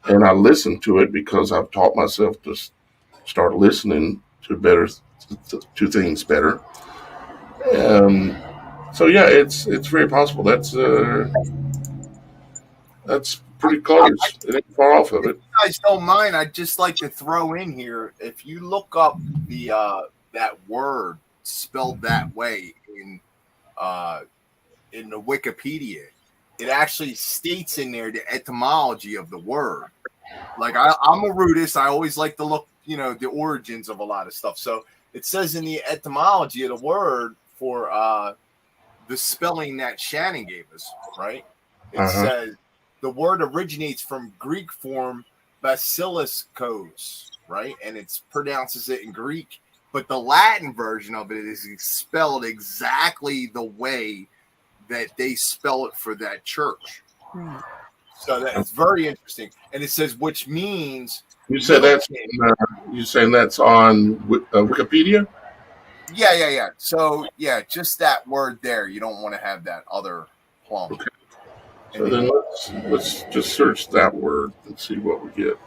and I listen to it because I've taught myself to start listening to things better. Um, so yeah, it's very possible. That's pretty close. It ain't far off of If it. you guys don't mind, I'd just like to throw in here. If you look up the that word spelled that way uh, in the Wikipedia, it actually states in there the etymology of the word. Like I'm a rootist. I always like to look, the origins of a lot of stuff. So it says in the etymology of the word for the spelling that Shannon gave us, right? It Uh-huh. says the word originates from Greek form basiliskos, right? And it pronounces it in Greek, but the Latin version of it is spelled exactly the way that they spell it for that church. Right. So that's very interesting. And it says, which means You said little that's king. you saying that's on Wikipedia? Yeah. So, yeah, just that word there. You don't want to have that other plum. Okay. So And then let's just search that word and see what we get.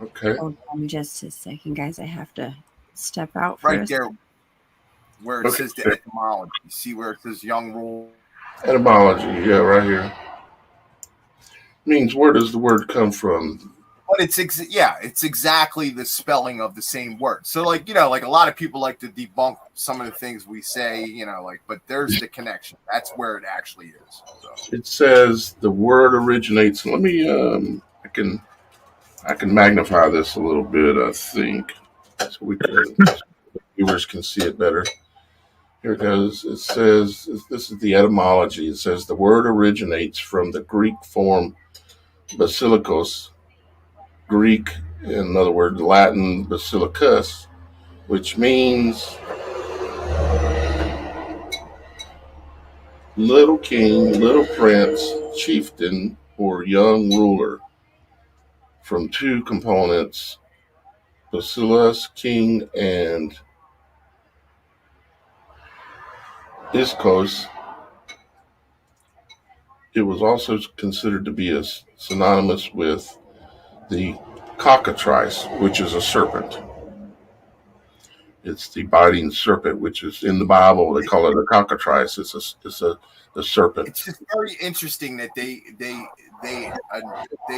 Okay. Hold on just a second, guys. I have to step out for right a there second. where it Okay. says the etymology, see where it says young rule. Etymology, yeah, right here. Means where does the word come from? But it's exactly the spelling of the same word. So like like a lot of people like to debunk some of the things we say, but there's the connection. That's where it actually is. So It says the word originates. Let me I can magnify this a little bit, I think, so viewers can see it better. Here it goes. It says this is the etymology. It says the word originates from the Greek form basilikos, Greek, in other words, Latin basilicus, which means little king, little prince, chieftain, or young ruler, from two components, basilis, king, and iskos. It was also considered to be synonymous with the cockatrice, which is a serpent. It's the biting serpent, which is in the Bible. They call it a cockatrice. It's a the serpent. it's just very interesting that they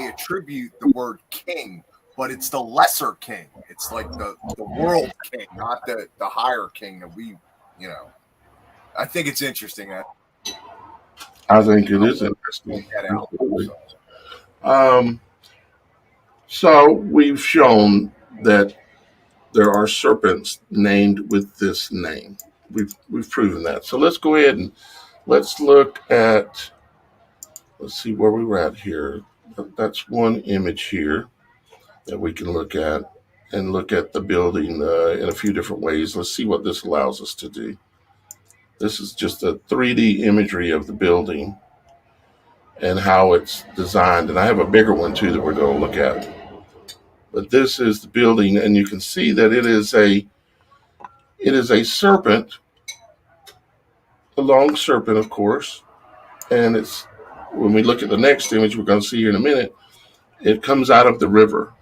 attribute the word king, but it's the lesser king. It's like the world king, not the higher king that we, you know. I think it's interesting that I think it is point interesting. that out. Absolutely. So. Um, so we've shown that there are serpents named with this name. We've proven that. So let's go ahead and let's look at. Let's see where we were at here. That's one image here that we can look at and look at the building in a few different ways. Let's see what this allows us to do. This is just a 3D imagery of the building and how it's designed. And I have a bigger one too that we're going to look at. But this is the building, and you can see that it is a serpent, a long serpent, of course. And it's when we look at the next image we're going to see here in a minute, it comes out of the river.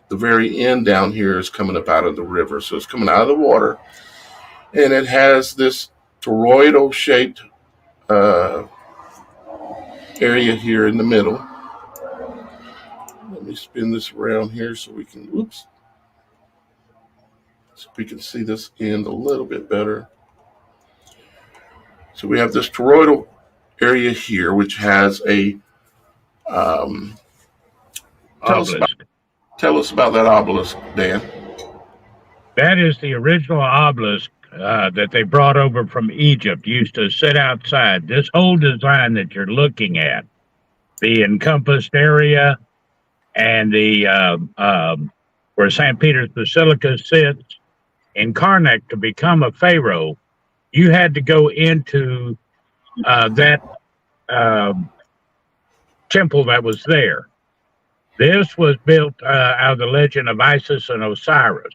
The very end down here is coming up out of the river. So it's coming out of the water, and it has this toroidal shaped uh, area here in the middle. Let me spin this around here so we can see this end a little bit better. So we have this toroidal area here, which has a Obelisk. tell us about that obelisk, Dan. That is the original obelisk that they brought over from Egypt. Used to sit outside. This whole design that you're looking at, the encompassed area, and the where St. Peter's Basilica sits in Karnak, to become a pharaoh, you had to go into that temple that was there. This was built out of the legend of Isis and Osiris.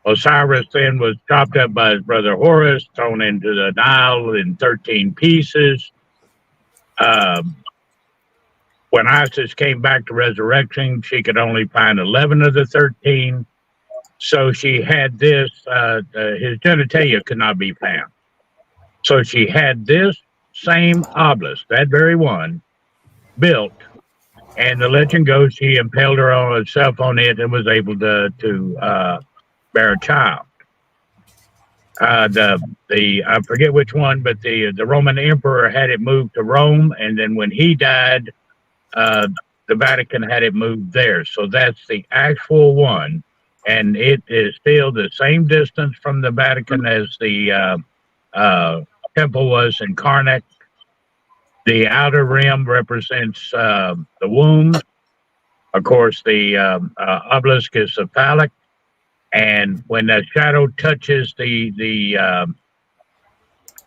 Osiris then was chopped up by his brother Horus, thrown into the Nile in 13 pieces. When Isis came back to resurrection, she could only find 11 of the 13. So she had this, his genitalia could not be found. So she had this same obelisk, that very one, built. And the legend goes she impaled herself on it and was able to bear a child. I forget which one, but the Roman emperor had it moved to Rome, and then when he died, the Vatican had it moved there. So that's the actual one, and it is still the same distance from the Vatican as the temple was in Karnak. The outer rim represents the womb. Of course, the obelisk is cephalic. And when the shadow touches here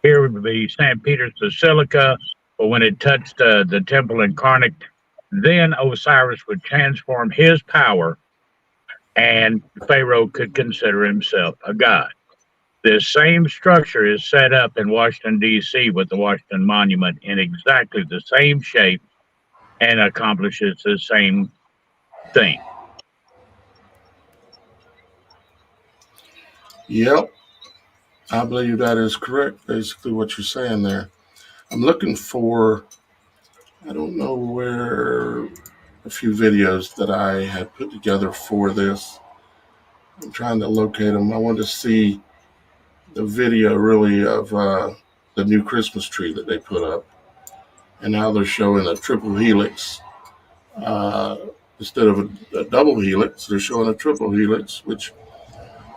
would be St. Peter's Basilica, but when it touched the temple in Karnak, then Osiris would transform his power, and Pharaoh could consider himself a god. This same structure is set up in Washington, D.C. with the Washington Monument in exactly the same shape and accomplishes the same thing. Yep, I believe that is correct, basically what you're saying there. I'm looking for, I don't know where, a few videos that I had put together for this. I'm trying to locate them. I want to see the video really of the new Christmas tree that they put up, and now they're showing a triple helix instead of a double helix. They're showing a triple helix, which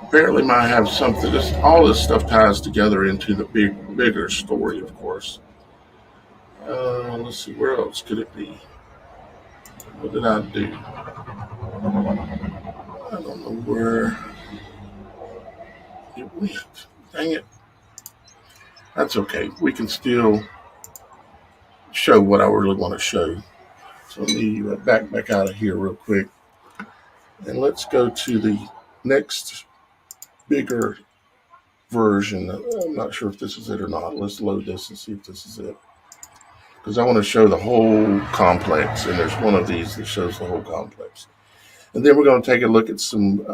apparently might have something. All this stuff ties together into the bigger story, of course. Let's see, where else could it be? What did I do? I don't know where it went. Dang it. That's okay. We can still show what I really want to show. So let me back out of here real quick. And let's go to the next bigger version. I'm not sure if this is it or not. Let's load this and see if this is it. Because I want to show the whole complex. And there's one of these that shows the whole complex. And then we're going to take a look at some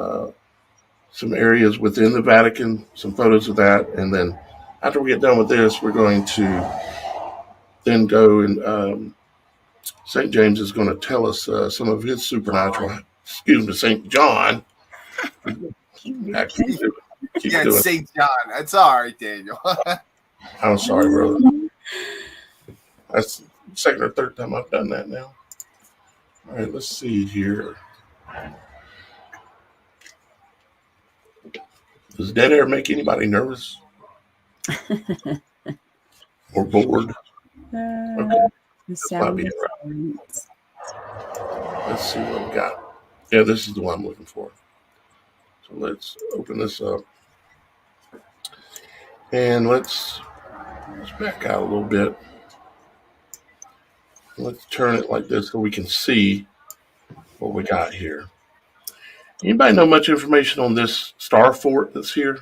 areas within the Vatican, some photos of that. And then after we get done with this, we're going to then go and St. James is going to tell us some of his supernatural, St. John. Yeah, St. John. That's all right, Daniel. I'm sorry, brother. That's the second or third time I've done that now. All right, let's see here. Does dead air make anybody nervous? Or bored? Okay. Let's see what we got. Yeah, this is the one I'm looking for. So let's open this up. And let's back out a little bit. Let's turn it like this so we can see what we got here. Anybody know much information on this star fort that's here?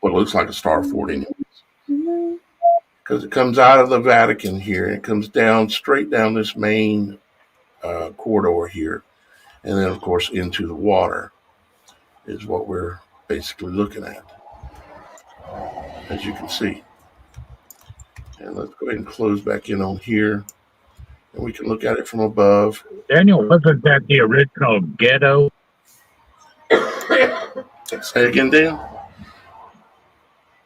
What looks like a star fort anyway. Because it comes out of the Vatican here, and it comes down straight down this main corridor here. And then, of course, into the water is what we're basically looking at, as you can see. And let's go ahead and close back in on here. And we can look at it from above. Daniel, wasn't that the original ghetto? Say again, Dan?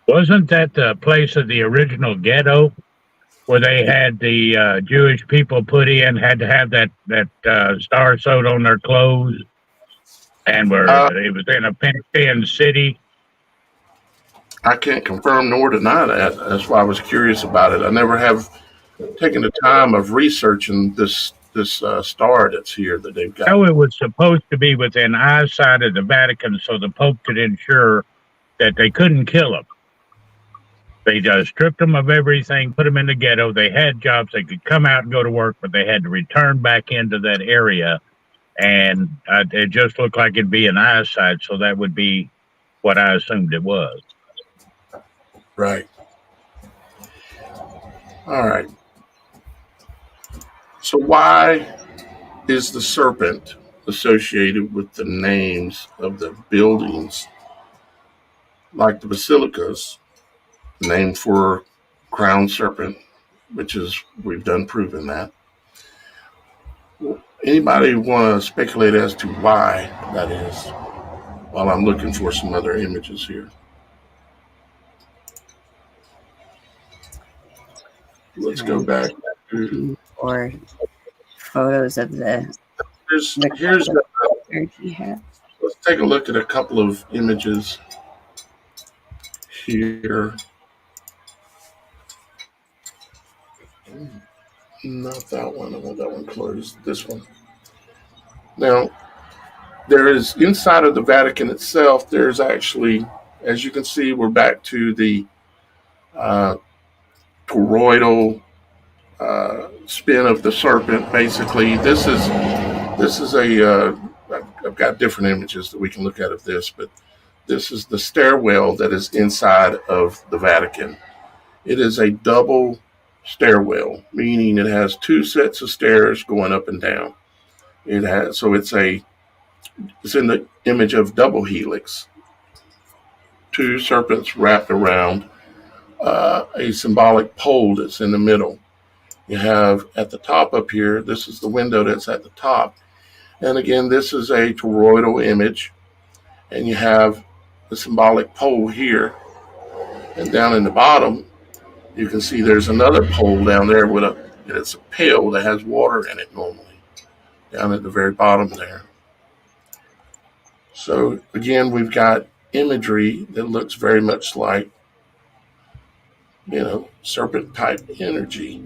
Wasn't that the place of the original ghetto where they had the Jewish people put in, had to have that star sewed on their clothes, and it was in a fenced-in city? I can't confirm nor deny that. That's why I was curious about it. I never have taken the time of researching this star that's here that they've got. No, it was supposed to be within eyesight of the Vatican, so the Pope could ensure that they couldn't kill them. They just stripped them of everything, put them in the ghetto. They had jobs. They could come out and go to work, but they had to return back into that area. And it just looked like it'd be an eyesight, so that would be what I assumed it was. Right. All right. So why is the serpent associated with the names of the buildings, like the basilicas, named for crown serpent, which is, we've done proven that. Anybody want to speculate as to why that is, while I'm looking for some other images here? Let's go back to, or photos of here's energy hat. let's take a look at a couple of images here. Not that one. I want that one closed. This one. Now, there is, inside of the Vatican itself, there's actually, as you can see, we're back to the toroidal spin of the serpent. Basically, this is a I've got different images that we can look at of this, but this is the stairwell that is inside of the Vatican. It is a double stairwell, meaning it has two sets of stairs going up and down. It's in the image of double helix, two serpents wrapped around a symbolic pole that's in the middle. You have at the top up here, this is the window that's at the top. And again, this is a toroidal image. And you have the symbolic pole here. And down in the bottom, you can see there's another pole down there it's a pail that has water in it normally, down at the very bottom there. So again, we've got imagery that looks very much like, serpent type energy.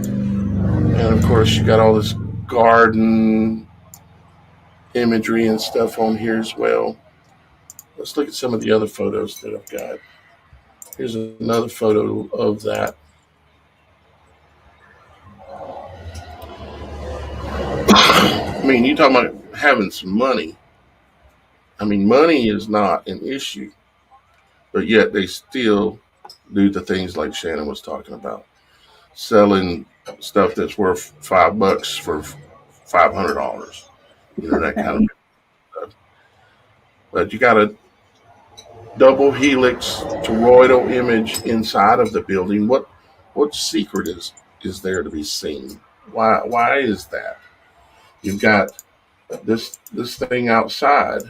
And of course, you got all this garden imagery and stuff on here as well. Let's look at some of the other photos that I've got. Here's another photo of that. I mean, you talking about having some money. I mean, money is not an issue, but yet they still do the things like Shannon was talking about, selling stuff that's worth $5 for $500. That kind of stuff. But you got a double helix toroidal image inside of the building. What secret is there to be seen? Why is that? You've got this thing outside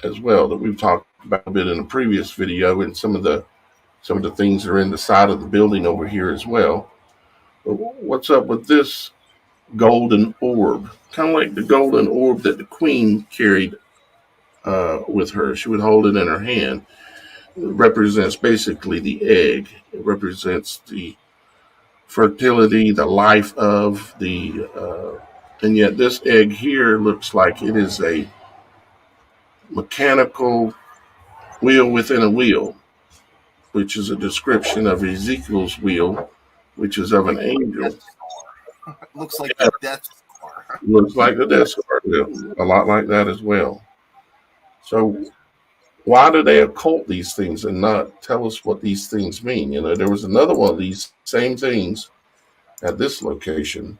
as well that we've talked about a bit in a previous video, and some of the things that are in the side of the building over here as well. But what's up with this golden orb? Kind of like the golden orb that the Queen carried with her. She would hold it in her hand. It represents basically the egg. It represents the fertility, the life of and yet this egg here looks like it is a mechanical wheel within a wheel, which is a description of Ezekiel's wheel, which is of an angel. Looks like the Death Star. Looks like the Death Star. A lot like that as well. So why do they occult these things and not tell us what these things mean? There was another one of these same things at this location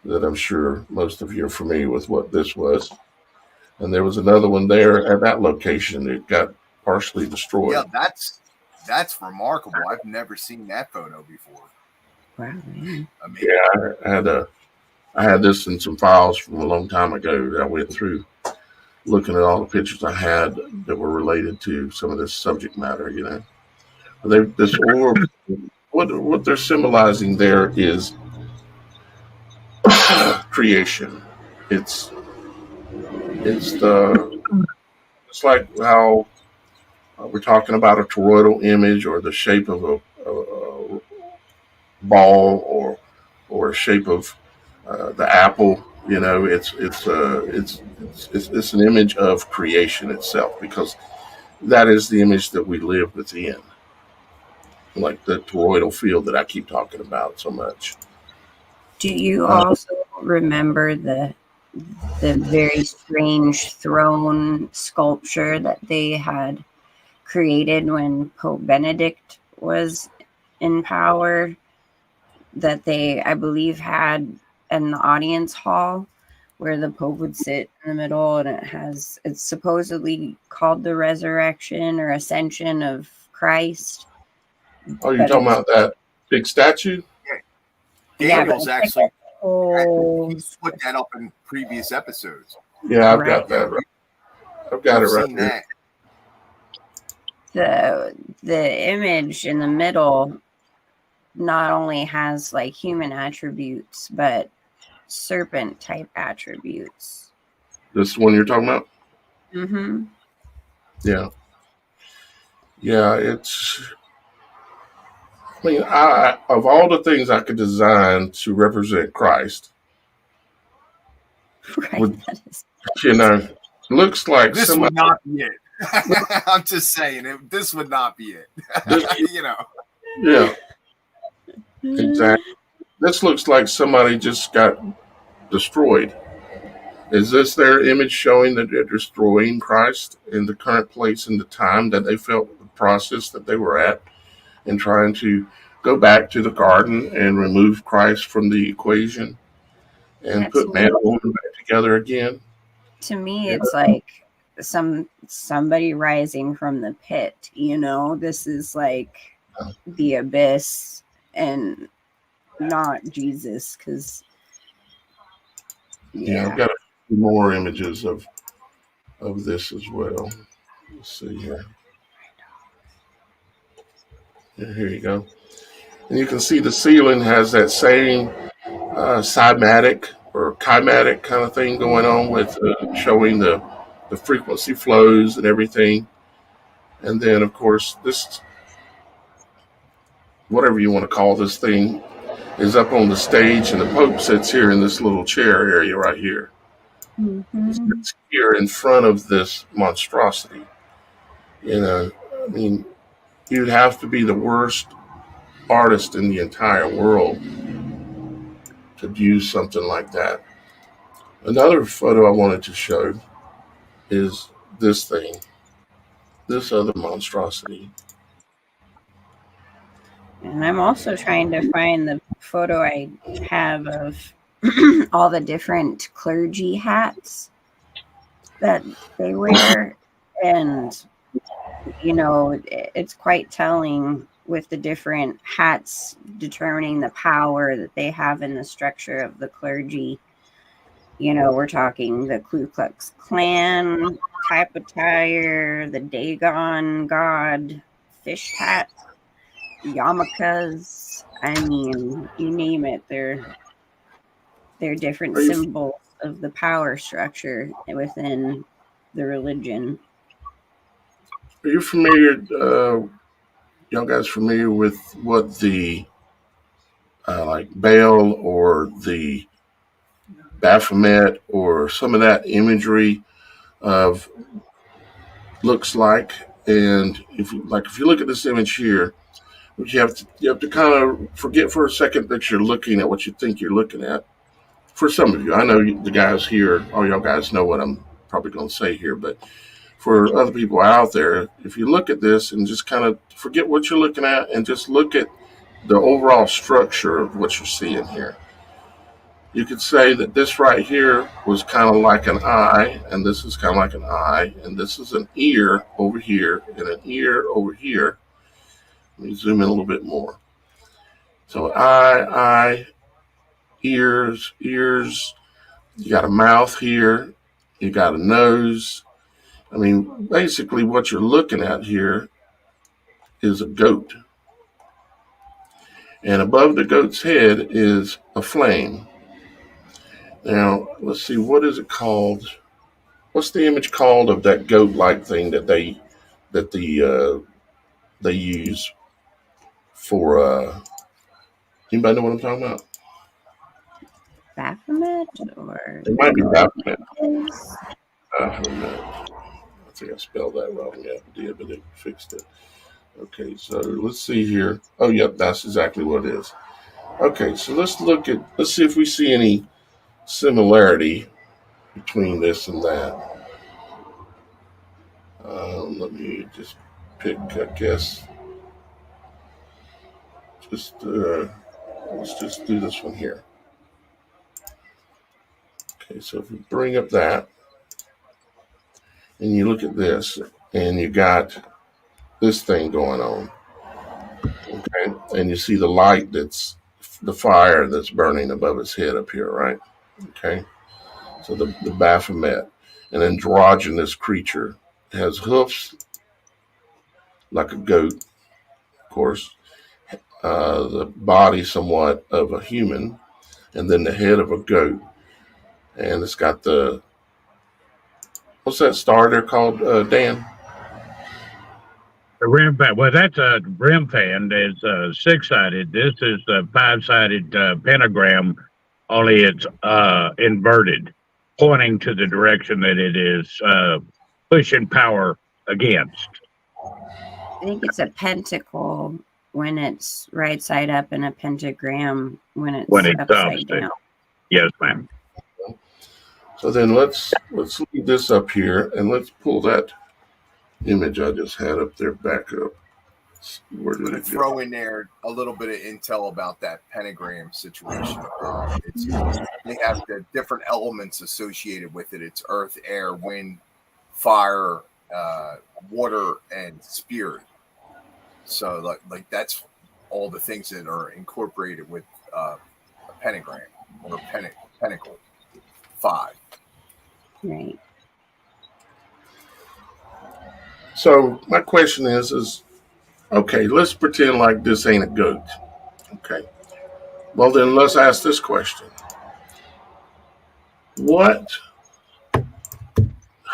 that I'm sure most of you are familiar with what this was. And there was another one there at that location that got partially destroyed. Yeah, that's remarkable. I've never seen that photo before. Wow. Yeah, I had this in some files from a long time ago that I went through. looking at all the pictures I had that were related to some of this subject matter. This orb, what they're symbolizing there is creation. It's it's the it's like how we're talking about a toroidal image or the shape of a ball or a shape of the apple. It's an image of creation itself, because that is the image that we live within, like the toroidal field that I keep talking about so much. Do you also remember the very strange throne sculpture that they had created when Pope Benedict was in power, that they, I believe, had an audience hall where the Pope would sit in the middle, and it's supposedly called the resurrection or ascension of Christ. Oh, you're talking about that big statue? Daniel's actually he's put that up in previous episodes. Yeah, I've got that right. I've got it right here. The image in the middle not only has like human attributes, but serpent type attributes. This one you're talking about? Mm-hmm. Yeah. It's. I mean, of all the things I could design to represent Christ, Right. Looks like this would not be it. I'm just saying, this would not be it. Yeah. Exactly. This looks like somebody just got destroyed. Is this their image showing that they're destroying Christ in the current place and the time that they felt the process that they were at, and trying to go back to the garden and remove Christ from the equation and put man and woman back together again? To me, it's like somebody rising from the pit. This is like the abyss and not Jesus, because I've got a few more images of this as well. Let's see here. Here you go. And you can see the ceiling has that same cymatic or chimatic kind of thing going on with showing the frequency flows and everything. And then, of course, this, whatever you want to call this thing, is up on the stage, and the Pope sits here in this little chair area right here. Mm-hmm. It's here in front of this monstrosity. I mean, you'd have to be the worst artist in the entire world to use something like that. Another photo I wanted to show is this thing, this other monstrosity. And I'm also trying to find the photo I have of all the different clergy hats that they wear. And, it's quite telling with the different hats determining the power that they have in the structure of the clergy. We're talking the Ku Klux Klan type attire, the Dagon God fish hat, yarmulkes. I mean, you name it. They're different symbols of the power structure within the religion. Are you familiar, y'all guys familiar with what the like Baal or the Baphomet or some of that imagery of looks like? And if you look at this image here, you have to kind of forget for a second that you're looking at what you think you're looking at. For some of you, I know the guys here, all y'all guys know what I'm probably going to say here, but for other people out there, if you look at this and just kind of forget what you're looking at and just look at the overall structure of what you're seeing here, you could say that this right here was kind of like an eye, and this is kind of like an eye, and this is an ear over here, and an ear over here. Let me zoom in a little bit more. So eye, ears. You got a mouth here. You got a nose. I mean, basically what you're looking at here is a goat. And above the goat's head is a flame. Now, let's see, what is it called? What's the image called of that goat-like thing that they use for anybody know what I'm talking about? Baphomet or It might be Baphomet. is? I think I spelled that wrong. Yeah, I did, but it fixed it. Okay, so let's see here. Oh, yep, that's exactly what it is. Okay, so let's see if we see any similarity between this and that. Let me just pick, I guess, let's just do this one here. Okay, so if we bring up that, and you look at this, and you got this thing going on, okay, and you see the light that's the fire that's burning above his head up here, right? Okay, so the Baphomet, an androgynous creature, has hoofs like a goat, of course, the body somewhat of a human, and then the head of a goat, and it's got what's that star there called, Dan? The rim fan. Well, that's a rim fan. It's 6-sided. This is a 5-sided pentagram, only it's inverted, pointing to the direction that it is pushing power against. I think it's a pentacle when it's right side up, and a pentagram when it's upside down. Yes, ma'am. So then let's leave this up here, and let's pull that image I just had up there back up. Where did it throw in there a little bit of intel about that pentagram situation? They have the different elements associated with it. It's earth, air, wind, fire, water, and spirit. So like that's all the things that are incorporated with a pentagram or pentacle 5. Right. So my question is okay, let's pretend like this ain't a goat. Okay. Well, then let's ask this question.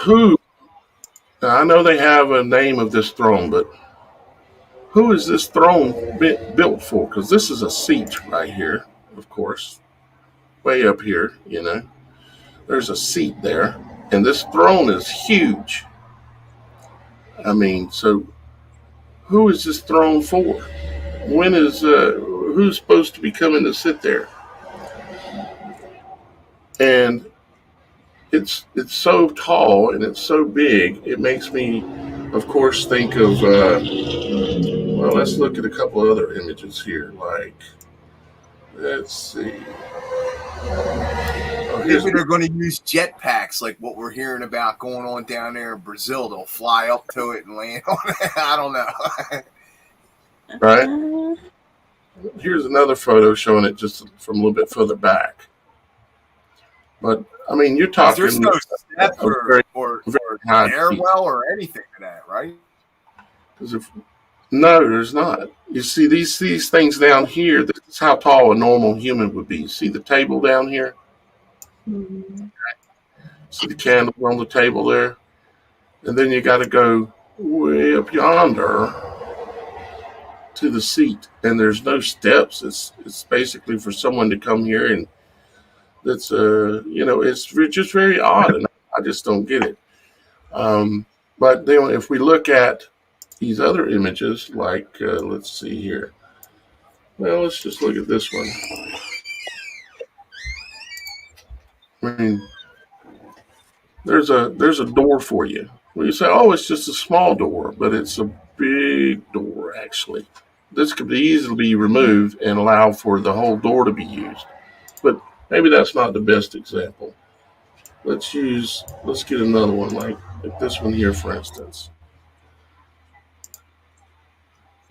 Who, now I know they have a name of this throne, but who is this throne built for? Because this is a seat right here, of course, way up here, you know. There's a seat there, and this throne is huge. I mean, so who is this throne for? When is who's supposed to be coming to sit there? And it's so tall and it's so big. It makes me, of course, think of. Well, let's look at a couple other images here. Like, let's see. Maybe they're going to use jetpacks like what we're hearing about going on down there in Brazil. They'll fly up to it and land on it. I don't know. Right. Here's another photo showing it just from a little bit further back. But, I mean, you're talking... There's no step or stairwell or anything to that, right? No, there's not. You see these things down here, this is how tall a normal human would be. See the table down here? Mm-hmm. See the candles on the table there? And then you got to go way up yonder to the seat. And there's no steps. It's basically for someone to come here, and that's, it's just very odd. And I just don't get it. But then if we look at these other images, like, let's see here. Well, let's just look at this one. I mean, there's a door for you. Well, you say, oh, it's just a small door, but it's a big door, actually. This could easily be removed and allow for the whole door to be used. But maybe that's not the best example. Let's get another one, like this one here, for instance.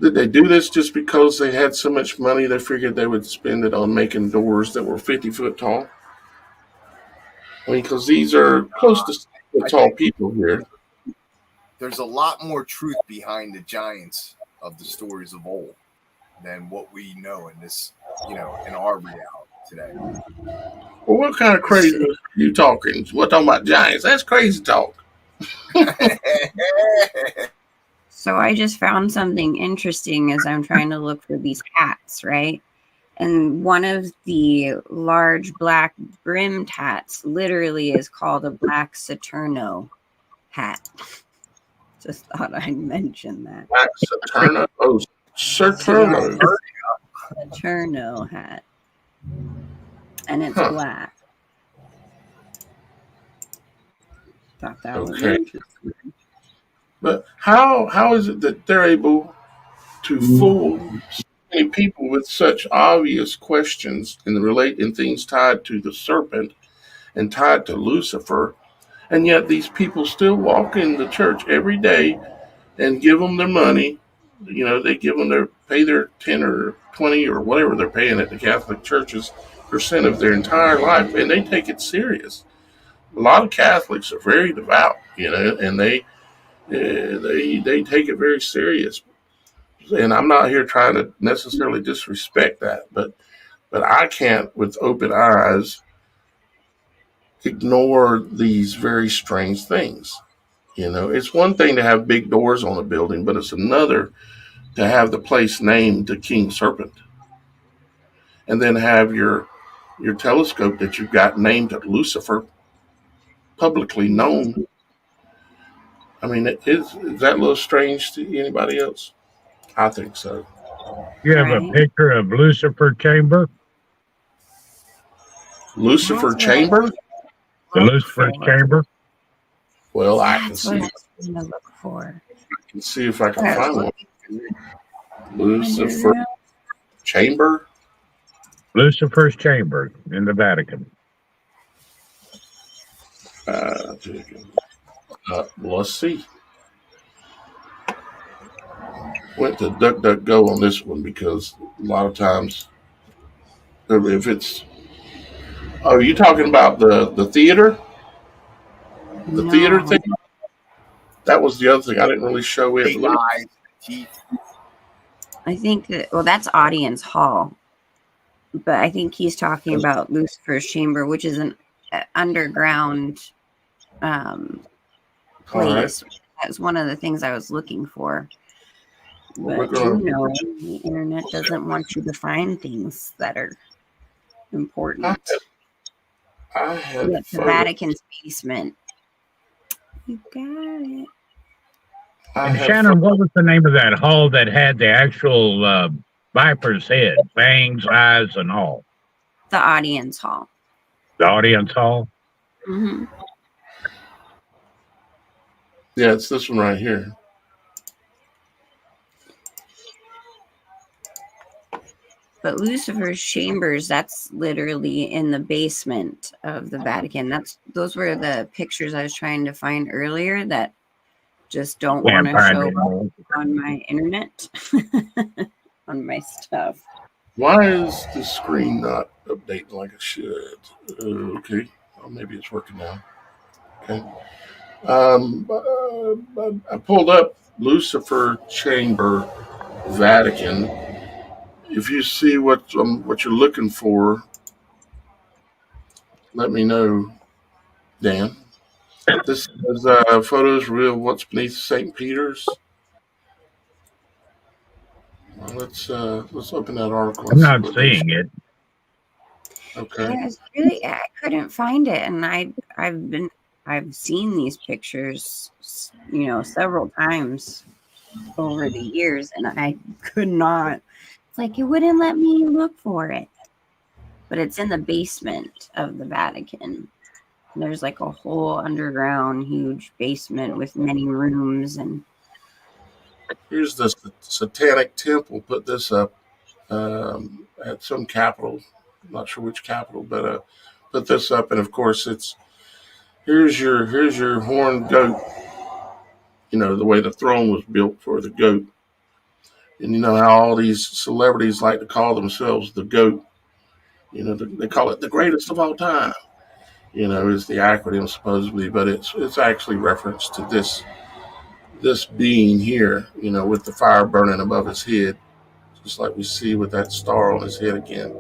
Did they do this just because they had so much money they figured they would spend it on making doors that were 50 foot tall? I mean, because these are close to 6 foot tall people here. there's a lot more truth behind the giants of the stories of old than what we know in this, in our reality today. Well, what kind of crazy are you talking? We're talking about giants. That's crazy talk. So I just found something interesting as I'm trying to look for these hats, right? And one of the large black brimmed hats literally is called a black Saturno hat. Just thought I'd mention that. Black Saturno? Oh, Saturno. Saturno hat. And it's black. Thought that was interesting. But how is it that they're able to fool so many people with such obvious questions in things tied to the serpent and tied to Lucifer, and yet these people still walk in the church every day and give them their money? They pay their 10 or 20 or whatever they're paying at the Catholic churches % of their entire life, and they take it serious. A lot of Catholics are very devout, and they take it very serious. And I'm not here trying to necessarily disrespect that, but I can't, with open eyes, ignore these very strange things. It's one thing to have big doors on a building, but it's another to have the place named the King Serpent, and then have your telescope that you've got named Lucifer, publicly known. I mean, is that a little strange to anybody else? I think so. You have a picture of Lucifer chamber? Lucifer chamber? The Lucifer chamber? Well, I can see. What I'm gonna look for. I can see if I can find one. Lucifer chamber? Lucifer's chamber in the Vatican. Let's see. Went to DuckDuckGo on this one because a lot of times, if it's, are you talking about the theater? The theater thing? That was the other thing. I didn't really show it. I think that's audience hall, but I think he's talking about Lucifer's chamber, which is an underground place. Right. That's one of the things I was looking for. But the internet doesn't want you to find things that are important. I had the Vatican's basement. You got it. And Shannon, what was the name of that hall that had the actual viper's head, fangs, eyes, and all? The audience hall. The audience hall? Mm-hmm. Yeah, it's this one right here. But Lucifer's chambers, that's literally in the basement of the Vatican. Those were the pictures I was trying to find earlier that just don't want to show up on my internet, on my stuff. Why is the screen not updating like it should? Okay, well, maybe it's working now. Okay. I pulled up Lucifer Chamber, Vatican. If you see what you're looking for, let me know, Dan. This is photos reveal what's beneath St. Peter's. Well, let's open that article. I'm not seeing it. Okay. Yeah, I couldn't find it, and I've seen these pictures, several times over the years, and I could not. It's like it wouldn't let me look for it, but it's in the basement of the Vatican. There's like a whole underground, huge basement with many rooms, and here's the Satanic Temple. Put this up at some capital. I'm not sure which capital, but put this up, and of course here's your horned goat. The way the throne was built for the goat. And you know how all these celebrities like to call themselves the GOAT. They call it the greatest of all time. Is the acronym supposedly, but it's actually reference to this this being here, with the fire burning above his head, just like we see with that star on his head again.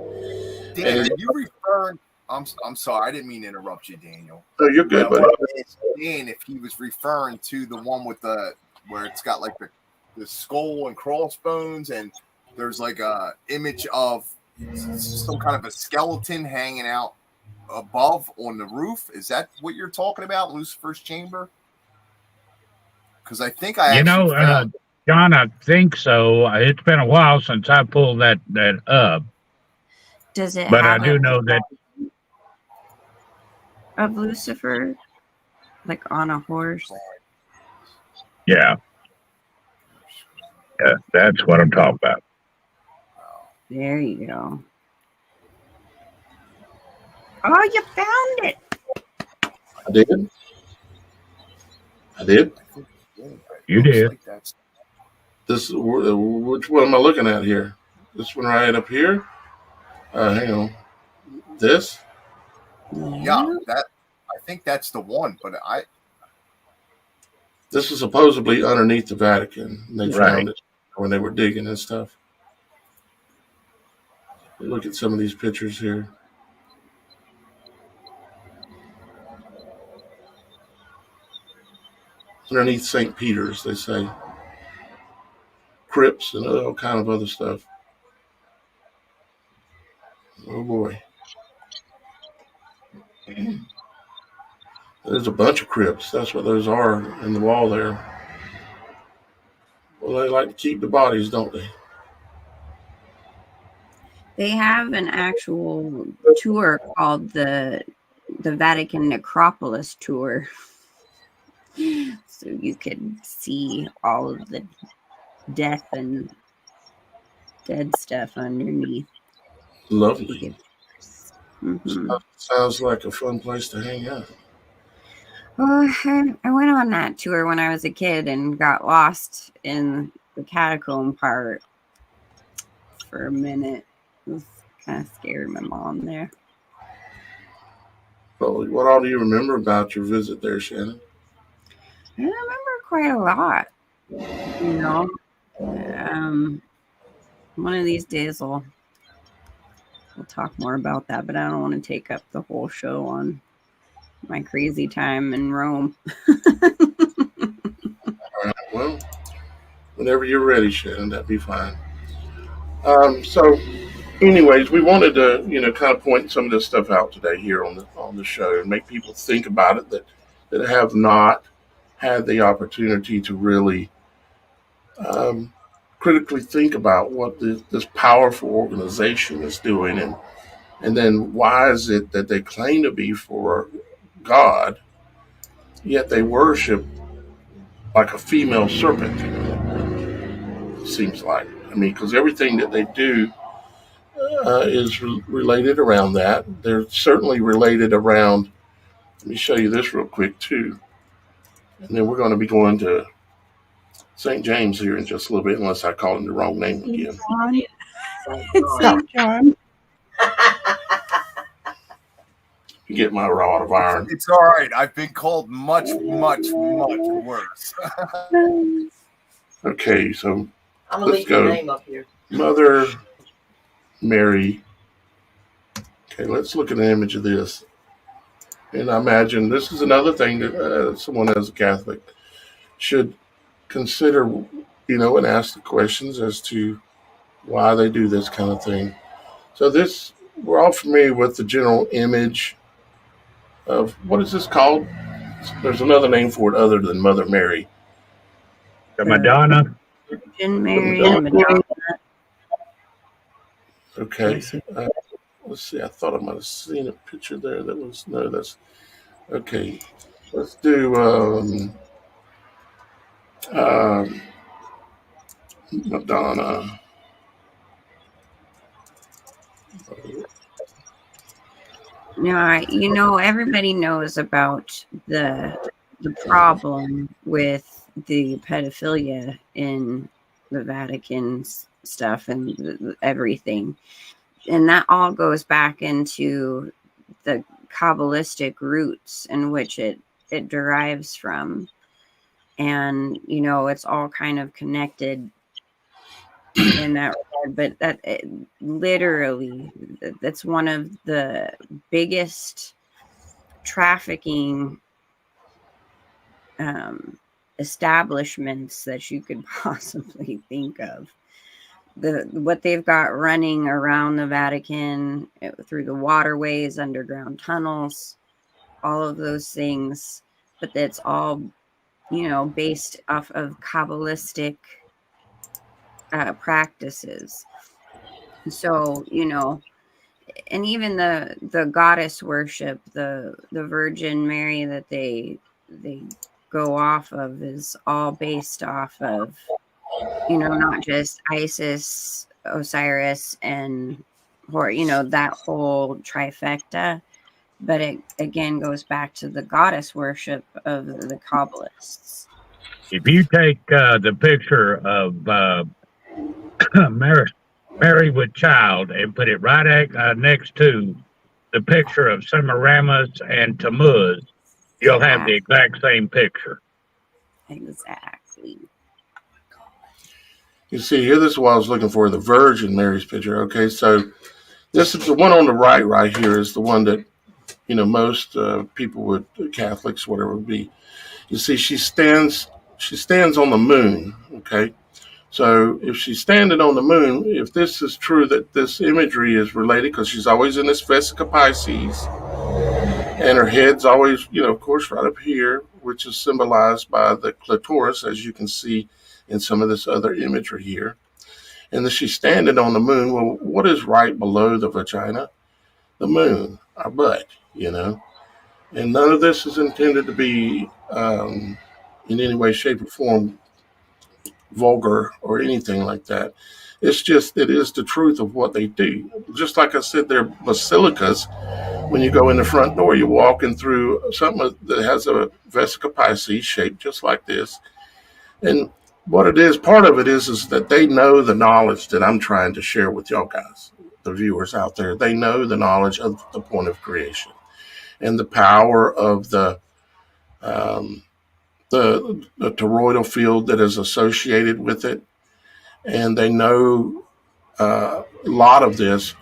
Dan, are you referring? I'm sorry, I didn't mean to interrupt you, Daniel. Oh, you're good, buddy. Dan, if he was referring to the one with where it's got like the skull and crossbones, and there's like a image of some kind of a skeleton hanging out above on the roof. Is that what you're talking about, Lucifer's chamber? Because I think I found... John, I think so. It's been a while since I pulled that up. Does it? But I do know that of Lucifer, like on a horse. Yeah, that's what I'm talking about. There you go. Oh, you found it. I did. You did. This, which one am I looking at here? This one right up here? Hang on. This? Yeah, I think that's the one, but this is supposedly underneath the Vatican. They found it when they were digging and stuff. Look at some of these pictures here. Underneath St. Peter's, they say. Crypts and all kind of other stuff. Oh boy. There's a bunch of crypts. That's what those are in the wall there. Well, they like to keep the bodies, don't they? They have an actual tour called the Vatican Necropolis Tour. So you could see all of the death and dead stuff underneath. Lovely. Mm-hmm. Sounds like a fun place to hang out. Well, I went on that tour when I was a kid and got lost in the catacomb part for a minute. It was kind of scared my mom there. Well, what all do you remember about your visit there, Shannon? I remember quite a lot. One of these days we'll talk more about that, but I don't want to take up the whole show on my crazy time in Rome. All right, well, whenever you're ready, Shannon, that'd be fine. So, anyways, we wanted to, kind of point some of this stuff out today here on the show and make people think about it that have not had the opportunity to really critically think about what this powerful organization is doing, and then why is it that they claim to be for God, yet they worship like a female serpent, it seems like. I mean, because everything that they do is related around that. They're certainly related around, let me show you this real quick too. And then we're going to be going to St. James here in just a little bit, unless I call him the wrong name again. It's St. John. You get my rod of iron. It's all right. I've been called much, much, much worse. Okay, so I'm gonna leave your name up here. Mother Mary. Okay, let's look at an image of this. And I imagine this is another thing that someone as a Catholic should consider, and ask the questions as to why they do this kind of thing. So we're all familiar with the general image of, what is this called? There's another name for it other than Mother Mary. The Madonna. Virgin Mary and Madonna. Okay. Let's see. I thought I might have seen a picture there that's okay. Let's do Madonna. No, everybody knows about the problem with the pedophilia in the Vatican stuff and everything. And that all goes back into the Kabbalistic roots in which it derives from. and it's all kind of connected in that regard. But literally, that's one of the biggest trafficking establishments that you could possibly think of. What they've got running around the Vatican, through the waterways, underground tunnels, all of those things, but it's all based off of Kabbalistic practices. So and even the goddess worship, the Virgin Mary that they go off of, is all based off of not just Isis, Osiris, and that whole trifecta, but it again goes back to the goddess worship of the Kabbalists. If you take the picture of Mary with child and put it right next to the picture of Semiramis and Tammuz, you'll have the exact same picture. Exactly. You see here, this is what I was looking for, the Virgin Mary's picture. Okay, so this is the one on the right here is the one that, most people would, Catholics, whatever, would be. You see, she stands on the moon, okay? So if she's standing on the moon, if this is true that this imagery is related, because she's always in this Vesica Pisces, and her head's always, of course, right up here, which is symbolized by the clitoris, as you can see in some of this other imagery here. And that she's standing on the moon. Well, what is right below the vagina? The moon, our butt, And none of this is intended to be in any way, shape, or form vulgar or anything like that. It's just, it is the truth of what they do. Just like I said, they're basilicas. When you go in the front door, you're walking through something that has a Vesica Pisces shape just like this. And what it is, part of it is that they know the knowledge that I'm trying to share with y'all guys, the viewers out there. They know the knowledge of the point of creation and the power of the toroidal field that is associated with it. And they know a lot of this,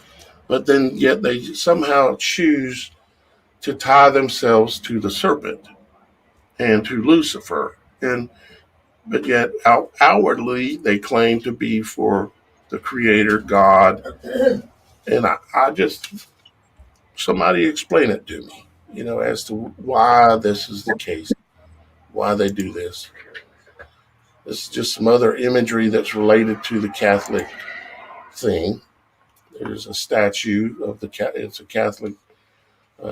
but then yet they somehow choose to tie themselves to the serpent and to Lucifer. But yet outwardly they claim to be for the creator God. And I just, somebody explain it to me, as to why this is the case, why they do this. This is just some other imagery that's related to the Catholic thing. There's a statue of it's a Catholic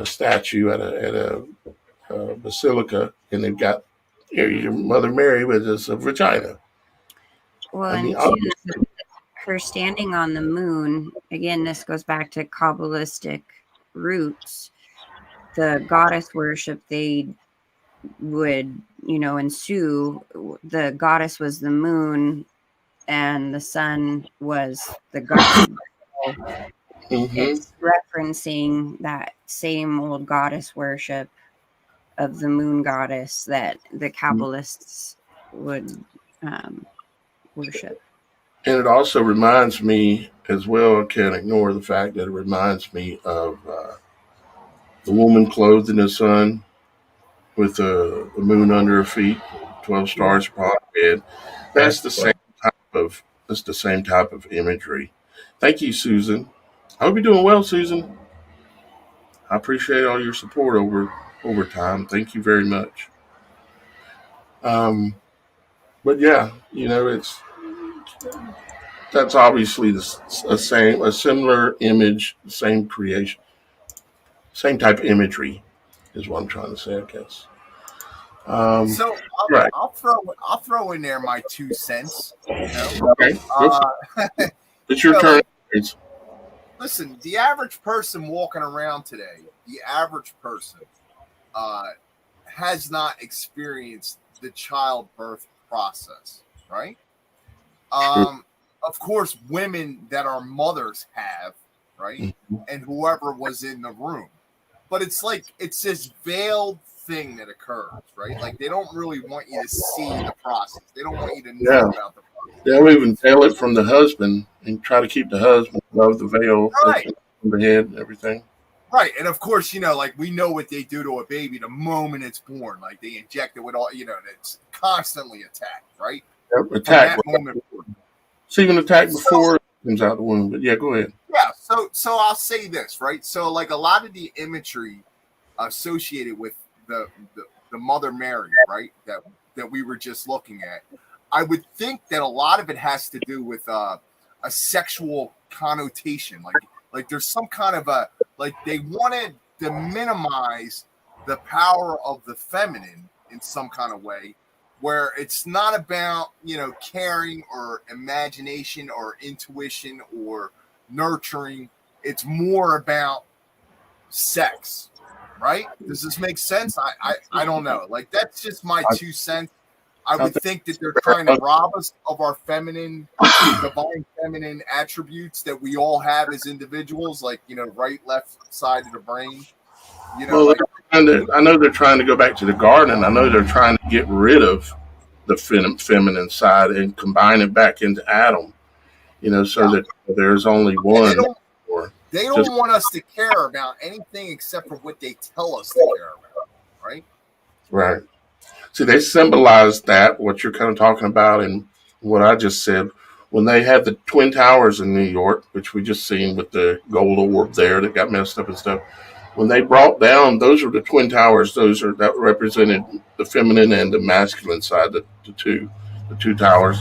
statue at a basilica, and they've got your Mother Mary with a vagina. Well, her standing on the moon, again, this goes back to Kabbalistic roots. The goddess worship they would, ensue. The goddess was the moon, and the sun was the god. It's referencing that same old goddess worship of the moon goddess that the Kabbalists would worship. And it also reminds me as well, I can't ignore the fact that it reminds me of the woman clothed in the sun with the moon under her feet, 12 stars upon her head. That's the same type of imagery. Thank you, Susan. I hope you're doing well, Susan. I appreciate all your support over time. Thank you very much. But yeah, that's obviously a similar image, same creation, same type of imagery is what I'm trying to say, I guess. So right. I'll throw in there my 2 cents. Okay. It's your turn. Listen, the average person walking around today, the average person has not experienced the childbirth process, right? Of course, women that are mothers have, right? And whoever was in the room. But it's like, it's this veiled thing that occurs, right? Like they don't really want you to see the process. They don't want you to know about the process. They'll even veil it from the husband and try to keep the husband above the veil, Right. from the head and everything. Right, and of course, like we know what they do to a baby the moment it's born. Like they inject it with all, it's constantly attacked, right? Attack. Moment, it's even attacked before it comes out the womb. But yeah, go ahead. Yeah, so I'll say this, right? So like a lot of the imagery associated with the Mother Mary, right? That we were just looking at, I would think that a lot of it has to do with a sexual connotation, like there's some kind of they wanted to minimize the power of the feminine in some kind of way, where it's not about, caring or imagination or intuition or nurturing. It's more about sex, right? Does this make sense? I don't know. Like, that's just my 2 cents. I would think that they're trying to rob us of our divine feminine attributes that we all have as individuals, like, right, left side of the brain. Well, I know they're trying to go back to the garden. I know they're trying to get rid of the feminine side and combine it back into Adam, so that there's only one. They don't want us to care about anything except for what they tell us to care about, right? Right. See, they symbolize that, what you're kind of talking about and what I just said, when they had the Twin Towers in New York, which we just seen with the gold orb there that got messed up and stuff. When they brought down, those are the Twin Towers. That represented the feminine and the masculine side, the two towers.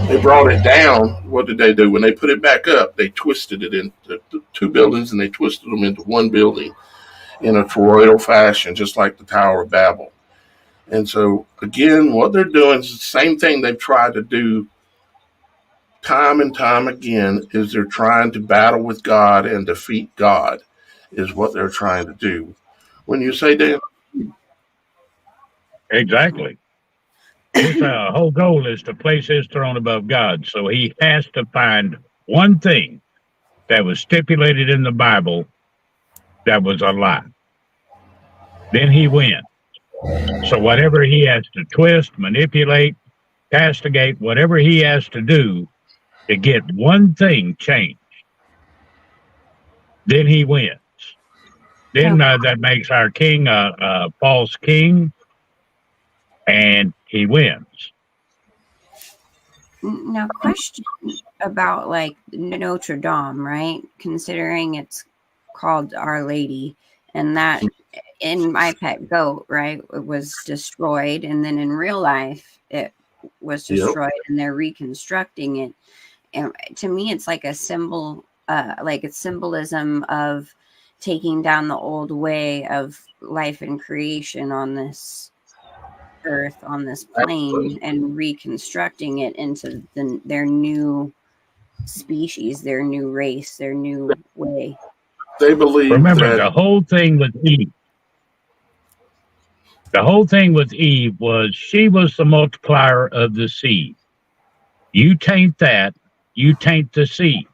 They brought it down. What did they do? When they put it back up, they twisted it into 2 buildings, and they twisted them into 1 building in a toroidal fashion, just like the Tower of Babel. And so, again, what they're doing is the same thing they've tried to do time and time again, is they're trying to battle with God and defeat God, is what they're trying to do. When you say that, exactly. His whole goal is to place his throne above God. So he has to find one thing that was stipulated in the Bible that was a lie. Then he wins. So whatever he has to twist, manipulate, castigate, whatever he has to do to get one thing changed, then he wins. Then that makes our king a false king, and he wins. Now, question about like Notre Dame, right? Considering it's called Our Lady, and that in My Pet Goat, right, it was destroyed, and then in real life it was destroyed, and they're reconstructing it. And to me, it's like a symbol, like a symbolism of taking down the old way of life and creation on this earth, on this plane, and reconstructing it into their new species, their new race, their new way. They believe. Remember, the whole thing with Eve. The whole thing with Eve was she was the multiplier of the seed. You taint that, you taint the seed.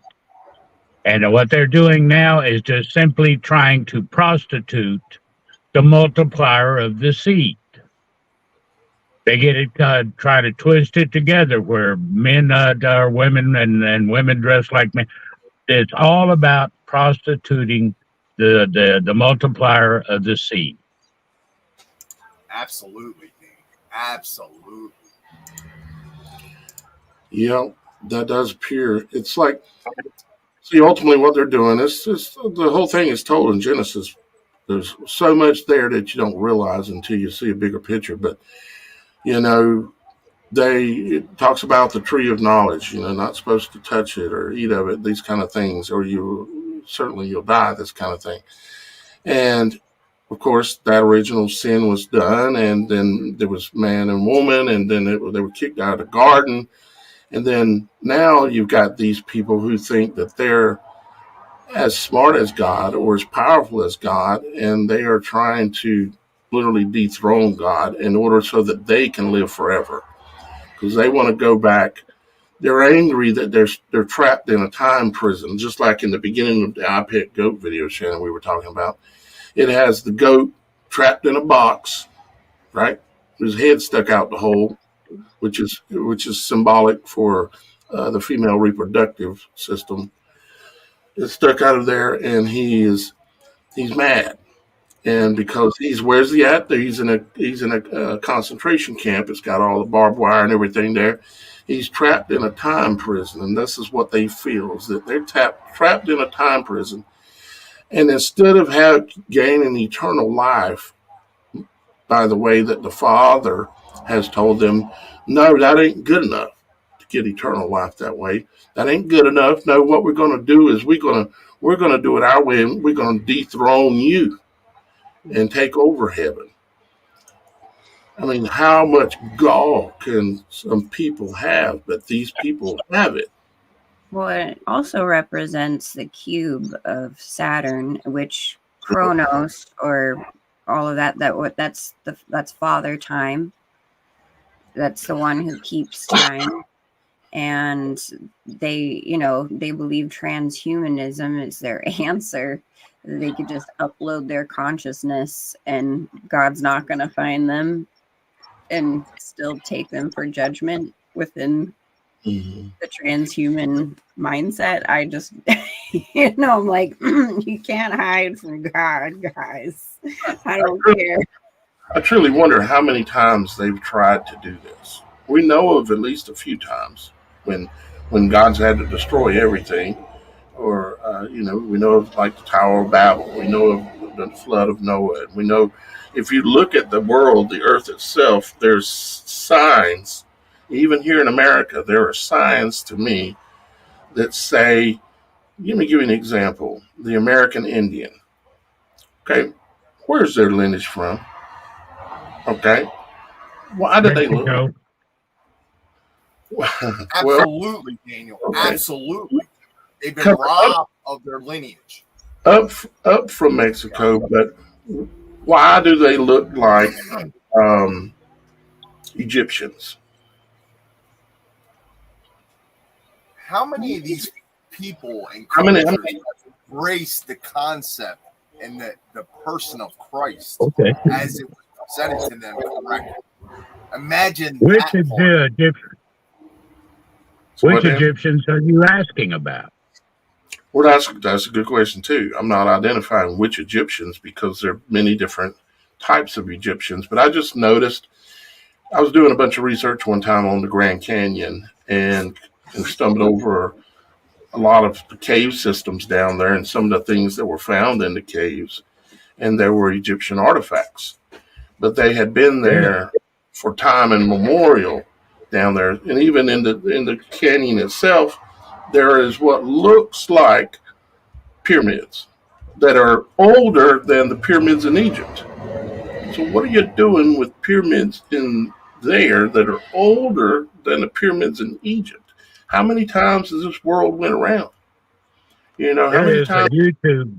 And what they're doing now is just simply trying to prostitute the multiplier of the seed. They get it, try to twist it together where men are women and women dress like men. It's all about prostituting the multiplier of the seed. Absolutely, Dean. Absolutely. Yeah, that does appear. It's like, see, ultimately what they're doing is the whole thing is told in Genesis. There's so much there that you don't realize until you see a bigger picture. But, it talks about the tree of knowledge, not supposed to touch it or eat of it, these kind of things, or you'll die, this kind of thing. And of course, that original sin was done, and then there was man and woman, and then they were kicked out of the garden. And then now you've got these people who think that they're as smart as God or as powerful as God, and they are trying to literally dethrone God in order so that they can live forever. Because they want to go back. They're angry that they're trapped in a time prison, just like in the beginning of the I Pet Goat video, Shannon, we were talking about. It has the goat trapped in a box, right? His head stuck out the hole, which is symbolic for the female reproductive system. It's stuck out of there, and he's mad. And because where's he at? He's in a concentration camp. It's got all the barbed wire and everything there. He's trapped in a time prison, and this is what they feel, is that they're trapped in a time prison. And instead of gaining eternal life by the way that the Father has told them, no, that ain't good enough to get eternal life that way. That ain't good enough. No, what we're going to do is we're going to do it our way, and we're going to dethrone you and take over heaven. I mean, how much gall can some people have? But these people have it. Well, it also represents the cube of Saturn, which Chronos, or all of that's Father Time. That's the one who keeps time. And they believe transhumanism is their answer. They could just upload their consciousness and God's not going to find them and still take them for judgment within the transhuman mindset. I just, I'm like, you can't hide from God, guys. I don't care. I truly wonder how many times they've tried to do this. We know of at least a few times when God's had to destroy everything. Or, we know of like the Tower of Babel. We know of the flood of Noah. And we know if you look at the world, the earth itself, there's signs. Even here in America, there are signs to me that say, let me give you an example. The American Indian. Okay. Where's their lineage from? Okay. Why did they look? Absolutely, Daniel. Okay. Absolutely. They've been robbed of their lineage. Up from Mexico, but why do they look like Egyptians? How many of these people and cultures embrace the concept and the person of Christ as it was presented to them correctly? Imagine which Egyptians are you asking about? Well, that's a good question too. I'm not identifying which Egyptians because there are many different types of Egyptians. But I just noticed, I was doing a bunch of research one time on the Grand Canyon and stumbled over a lot of the cave systems down there and some of the things that were found in the caves. And there were Egyptian artifacts, but they had been there for time immemorial down there. And even in the canyon itself, there is what looks like pyramids that are older than the pyramids in Egypt. So what are you doing with pyramids in there that are older than the pyramids in Egypt? How many times has this world went around? How many times? YouTube.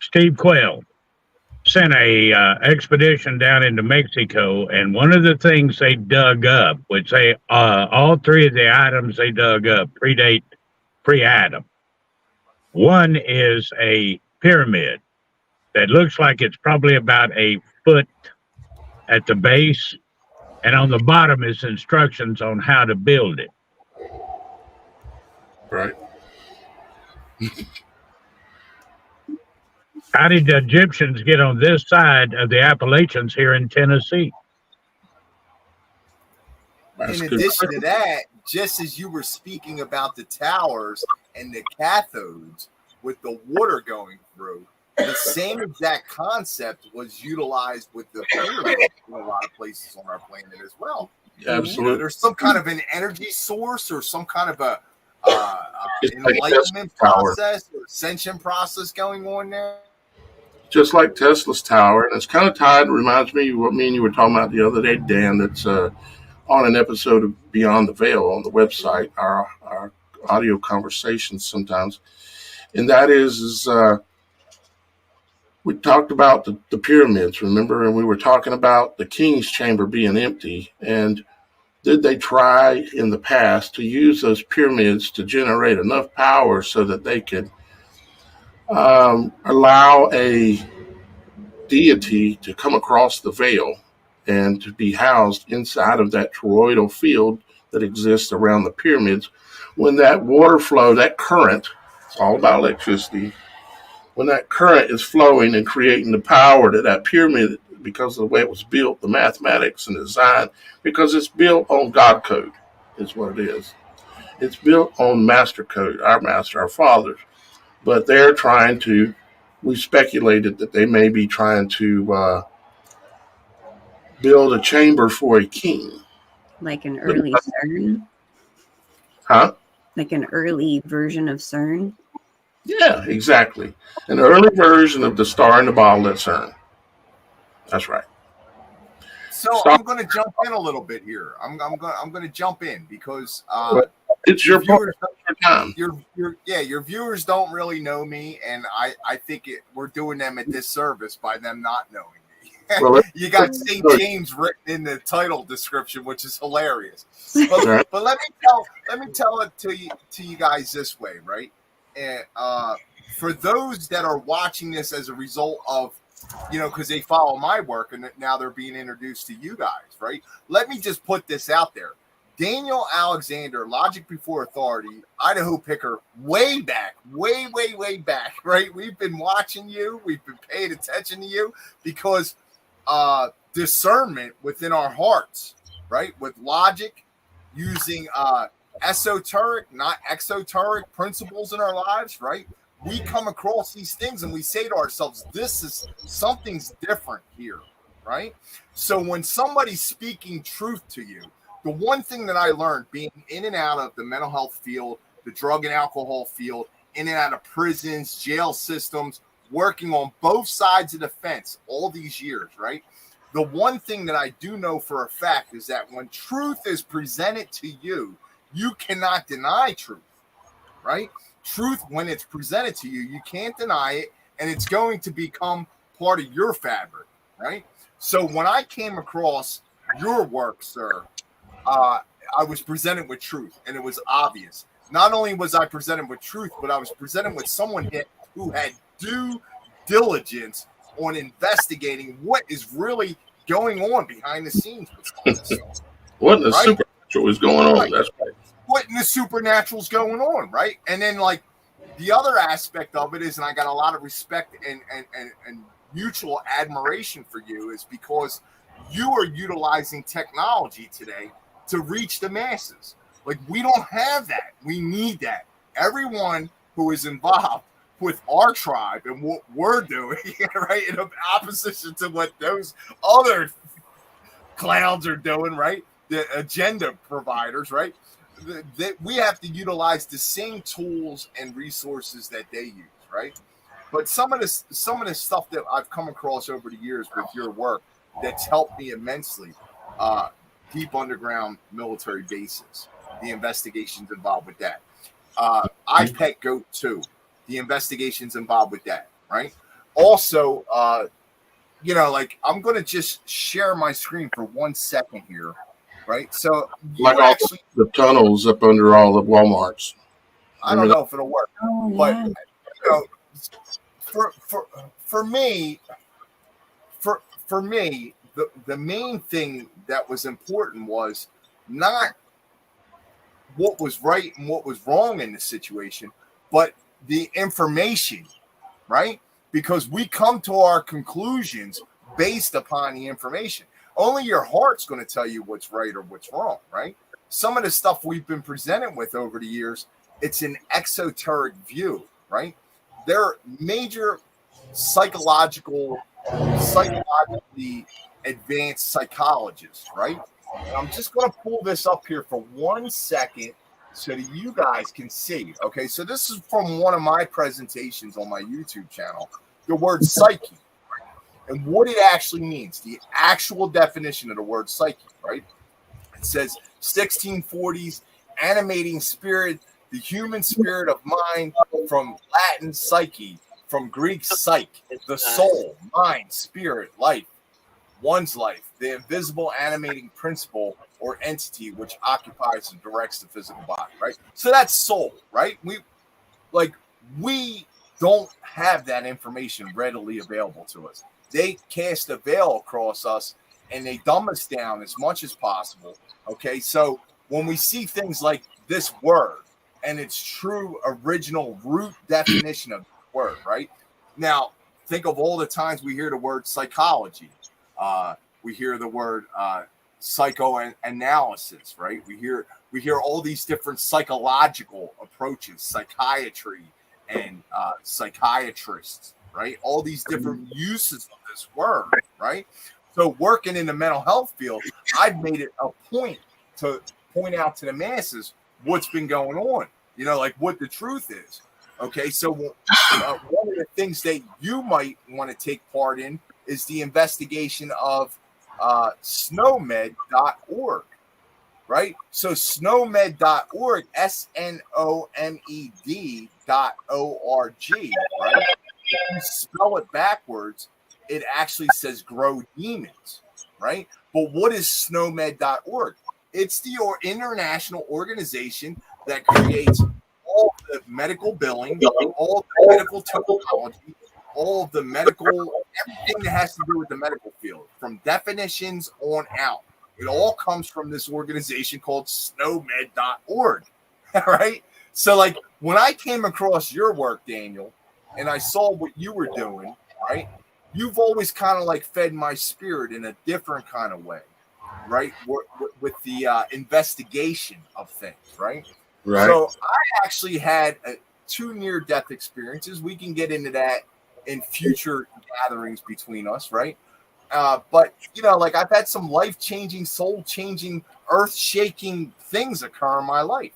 Steve Quayle sent a expedition down into Mexico, and one of the things they dug up, which all three of the items they dug up predate pre-Adam. One is a pyramid that looks like it's probably about a foot at the base, and on the bottom is instructions on how to build it. Right. How did the Egyptians get on this side of the Appalachians here in Tennessee? In addition to that, just as you were speaking about the towers and the cathodes with the water going through, the same exact concept was utilized with the pyramids in a lot of places on our planet as well. Absolutely. There's some kind of an energy source or some kind of a enlightenment process or ascension process going on there. Just like Tesla's tower, and it's kind of tied. Reminds me of what me and you were talking about the other day, Dan. That's on an episode of Beyond the Veil on the website. Our audio conversations sometimes, and that is we talked about the pyramids, remember, and we were talking about the king's chamber being empty. And did they try in the past to use those pyramids to generate enough power so that they could allow a deity to come across the veil and to be housed inside of that toroidal field that exists around the pyramids. When that water flow, that current, it's all about electricity, when that current is flowing and creating the power to that pyramid because of the way it was built, the mathematics and design, because it's built on God code, is what it is. It's built on master code, our master, our fathers. But they're trying to, we speculated that they may be trying to build a chamber for a king. Like an early CERN? Huh? Like an early version of CERN? Yeah, exactly. An early version of the star in the bottle at CERN. That's right. So I'm going to jump in a little bit here. I'm going to jump in because it's your viewers, time. Your viewers don't really know me, and I think we're doing them a disservice by them not knowing me. Well, you got St. James written in the title description, which is hilarious. But let me tell it to you guys this way, right? And for those that are watching this as a result of, because they follow my work and now they're being introduced to you guys, right? Let me just put this out there. Daniel Alexander, Logic Before Authority, Idaho Picker, way back, way back, right? We've been watching you. We've been paying attention to you because discernment within our hearts, right? With logic, using esoteric, not exoteric principles in our lives, right? We come across these things and we say to ourselves, something's different here, right? So when somebody's speaking truth to you, the one thing that I learned being in and out of the mental health field, the drug and alcohol field, in and out of prisons, jail systems, working on both sides of the fence all these years, right? The one thing that I do know for a fact is that when truth is presented to you, you cannot deny truth, right? Truth, when it's presented to you, you can't deny it, and it's going to become part of your fabric, right? So when I came across your work, sir, I was presented with truth, and it was obvious. Not only was I presented with truth, but I was presented with someone who had due diligence on investigating what is really going on behind the scenes with all this stuff. What in the supernatural is going on? Right. That's right. What in the supernatural is going on, right? And then, like, the other aspect of it is, and I got a lot of respect and mutual admiration for you, is because you are utilizing technology today to reach the masses. Like, we don't have that. We need that. Everyone who is involved with our tribe and what we're doing, right, in opposition to what those other clowns are doing, right, the agenda providers, right, that we have to utilize the same tools and resources that they use, right? But some of the stuff that I've come across over the years with your work that's helped me immensely, deep underground military bases, the investigations involved with that. I Pet Goat 2, the investigations involved with that, right? Also, like, I'm going to just share my screen for 1 second here, right? So, like actually, the tunnels up under all the Walmarts. I don't know if it'll work, but for me, the main thing that was important was not what was right and what was wrong in the situation, but the information, right? Because we come to our conclusions based upon the information. Only your heart's going to tell you what's right or what's wrong, right? Some of the stuff we've been presented with over the years, it's an exoteric view, right? They're major psychologically advanced psychologists, right? And I'm just going to pull this up here for 1 second so that you guys can see. Okay, so this is from one of my presentations on my YouTube channel, the word psyche, and what it actually means, the actual definition of the word psyche, right? It says 1640s, animating spirit, the human spirit of mind, from Latin psyche, from Greek psyche, the soul, mind, spirit, life, one's life, the invisible animating principle or entity which occupies and directs the physical body, right? So that's soul, right? We, the don't have that information readily available to us. They cast a veil across us and they dumb us down as much as possible. Okay, so when we see things like this word and its true original root definition of the word, right? Now, think of all the times we hear the word psychology. We hear the word psychoanalysis, right? We hear all these different psychological approaches, psychiatry and psychiatrists, right? All these different uses of this word, right? So working in the mental health field, I've made it a point to point out to the masses what's been going on, you know, like what the truth is. Okay, so one of the things that you might want to take part in is the investigation of snowmed.org, right? So snowmed.org, SNOMED.org, right? If you spell it backwards, it actually says grow demons, right? But what is snowmed.org? It's the international organization that creates all the medical billing, all the medical terminology, all of the medical, everything that has to do with the medical field, from definitions on out. It all comes from this organization called snowmed.org, all right? So, like, when I came across your work, Daniel, and I saw what you were doing, right, you've always kind of, like, fed my spirit in a different kind of way, right, with the investigation of things, right? Right. So I actually had 2 near-death experiences. We can get into that in future gatherings between us, right? But, you know, like I've had some life-changing, soul-changing, earth-shaking things occur in my life,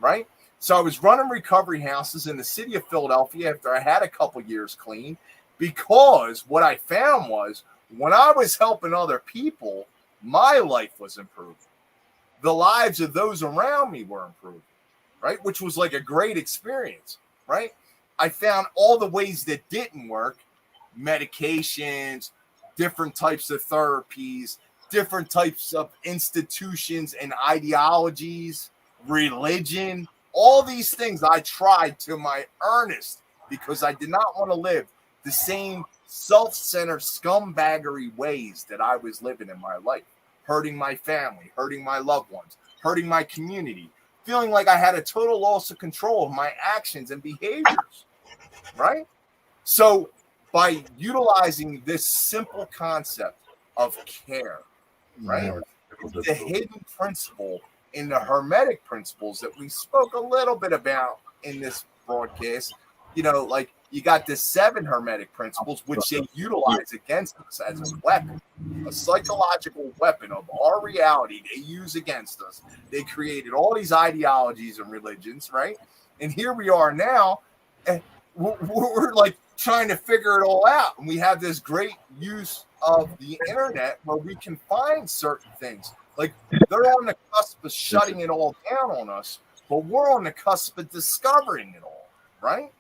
right? So I was running recovery houses in the city of Philadelphia after I had a couple years clean, because what I found was when I was helping other people, my life was improving. The lives of those around me were improving, right? Which was like a great experience, right? I found all the ways that didn't work, medications, different types of therapies, different types of institutions and ideologies, religion, all these things I tried to my earnest because I did not want to live the same self-centered scumbaggery ways that I was living in my life, hurting my family, hurting my loved ones, hurting my community, feeling like I had a total loss of control of my actions and behaviors, right? So by utilizing this simple concept of care, right? It's the hidden principle in the Hermetic principles that we spoke a little bit about in this broadcast. You know, like you got the 7 Hermetic principles, which they utilize against us as a weapon, a psychological weapon of our reality they use against us. They created all these ideologies and religions, right? And here we are now, and we're like trying to figure it all out. And we have this great use of the internet where we can find certain things. Like they're on the cusp of shutting it all down on us, but we're on the cusp of discovering it all, right?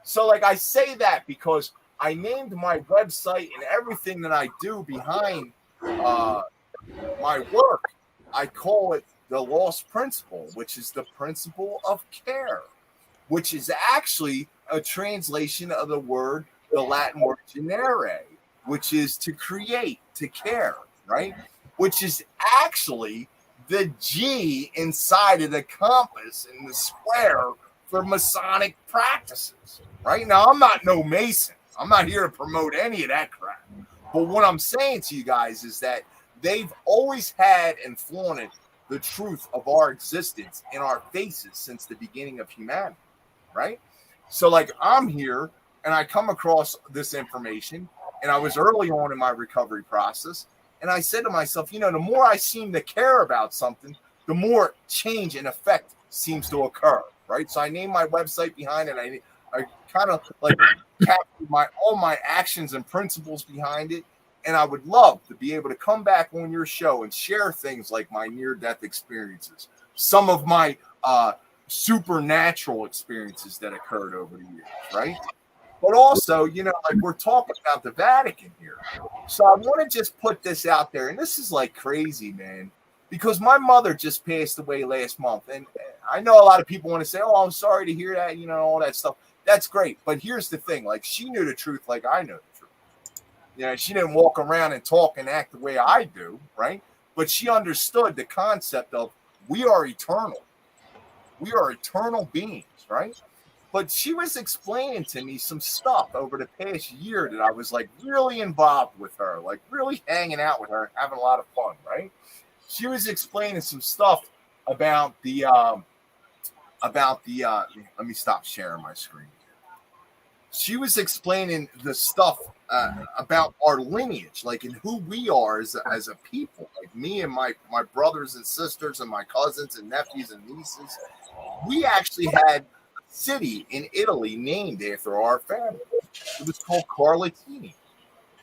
So like I say that because I named my website and everything that I do behind my work, I call it the Lost Principle, which is the principle of care, which is actually a translation of the word, the Latin word genere, which is to create, to care, right? Which is actually the G inside of the compass in the square for Masonic practices, right? Now, I'm not no Mason. I'm not here to promote any of that crap. But what I'm saying to you guys is that they've always had and flaunted the truth of our existence in our faces since the beginning of humanity, right? So, like, I'm here and I come across this information, and I was early on in my recovery process, and I said to myself, you know, the more I seem to care about something, the more change and effect seems to occur, right? So I named my website behind it. I kind of like captured all my actions and principles behind it. And I would love to be able to come back on your show and share things like my near-death experiences, some of my supernatural experiences that occurred over the years, right? But also, you know, like we're talking about the Vatican here. So I want to just put this out there. And this is like crazy, man, because my mother just passed away last month. And I know a lot of people want to say, oh, I'm sorry to hear that, you know, all that stuff. That's great. But here's the thing. Like, she knew the truth like I know the truth. You know, she didn't walk around and talk and act the way I do, right? But she understood the concept of we are eternal. We are eternal beings, right? But she was explaining to me some stuff over the past year that I was like really involved with her, like really hanging out with her, having a lot of fun, right? She was explaining some stuff about the let me stop sharing my screen. She was explaining the stuff about our lineage, like in who we are as a people, like me and my brothers and sisters and my cousins and nephews and nieces. We actually had a city in Italy named after our family. It was called Carlatini,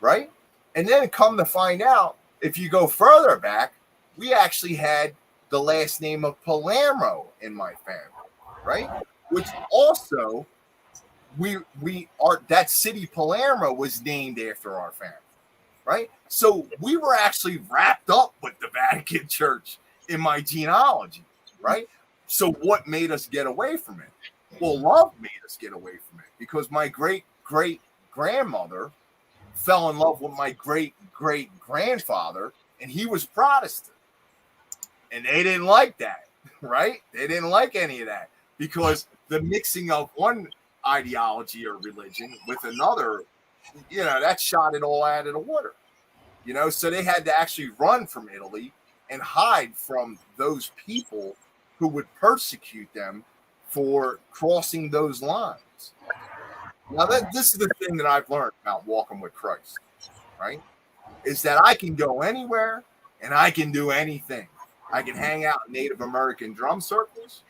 right? And then come to find out, if you go further back, we actually had the last name of Palermo in my family, right? Which also that city Palermo was named after our family, right? So we were actually wrapped up with the Vatican Church in my genealogy, right? So what made us get away from it? Well, love made us get away from it, because my great-great-grandmother fell in love with my great-great-grandfather, and he was Protestant. And they didn't like that, right? They didn't like any of that, because the mixing of one ideology or religion with another, you know, that shot it all out of the water. You know, so they had to actually run from Italy and hide from those people who would persecute them for crossing those lines. Now, this is the thing that I've learned about walking with Christ, right? Is that I can go anywhere and I can do anything. I can hang out in Native American drum circles.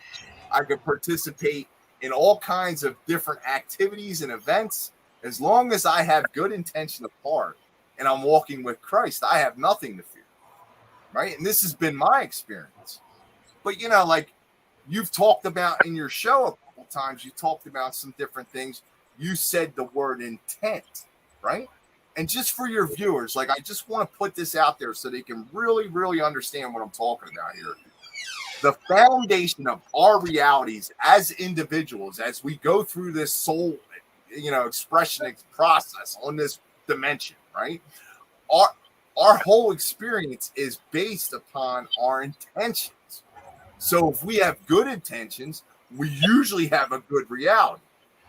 I could participate in all kinds of different activities and events. As long as I have good intention of heart and I'm walking with Christ, I have nothing to fear, right? And this has been my experience. But, you know, like you've talked about in your show a couple times, you talked about some different things. You said the word intent, right? And just for your viewers, like I just want to put this out there so they can really, really understand what I'm talking about here. The foundation of our realities as individuals, as we go through this soul, you know, expression process on this dimension, right? Our whole experience is based upon our intentions. So if we have good intentions, we usually have a good reality.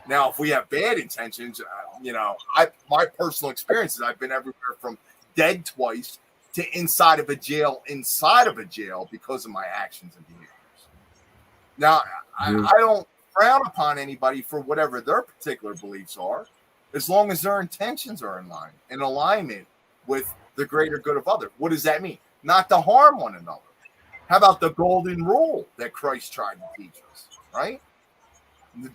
Now, if we have bad intentions, you know, my personal experiences, I've been everywhere from dead twice to inside of a jail because of my actions and behaviors. Now, I don't frown upon anybody for whatever their particular beliefs are, as long as their intentions are in alignment with the greater good of others. What does that mean? Not to harm one another. How about the golden rule that Christ tried to teach us, right?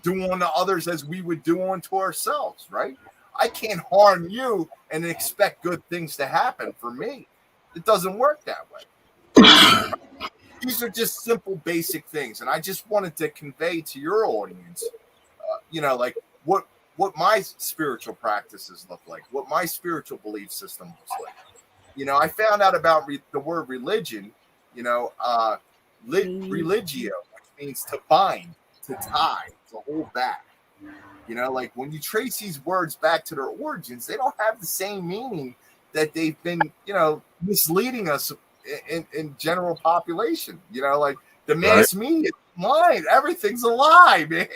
Do unto others as we would do unto ourselves, right? I can't harm you and expect good things to happen for me. It doesn't work that way. These are just simple, basic things. And I just wanted to convey to your audience, you know, like what my spiritual practices look like, what my spiritual belief system looks like. You know, I found out about the word religion, you know, religio, which means to bind, to tie, to hold back. You know, like when you trace these words back to their origins, they don't have the same meaning that they've been, you know, misleading us in general population. You know, like the mass media, lying. Everything's a lie, man.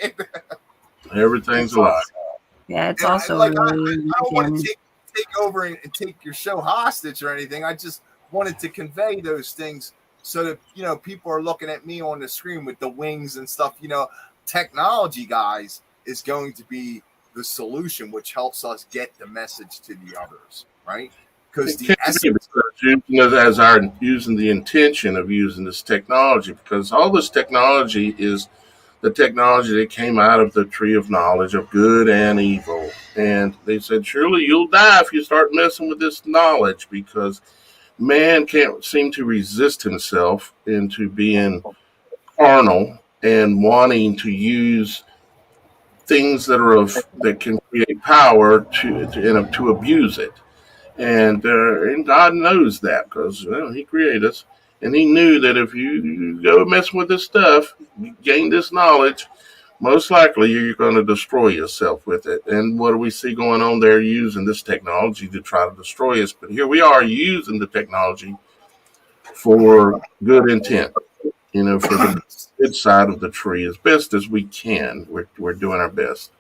Everything's a lie. Yeah, it's also I don't want to take over and take your show hostage or anything. I just wanted to convey those things so that, you know, people are looking at me on the screen with the wings and stuff. You know, technology, guys, is going to be the solution, which helps us get the message to the others, right? Because the essence, using the intention of using this technology, because all this technology is the technology that came out of the tree of knowledge of good and evil. And they said, surely you'll die if you start messing with this knowledge, because man can't seem to resist himself into being carnal and wanting to use things that can create power to abuse it. And God knows that, because He created us, and He knew that if you go messing with this stuff, you gain this knowledge, most likely you're going to destroy yourself with it. And what do we see going on there? Using this technology to try to destroy us. But here we are using the technology for good intent, for the good side of the tree as best as we can. We're doing our best.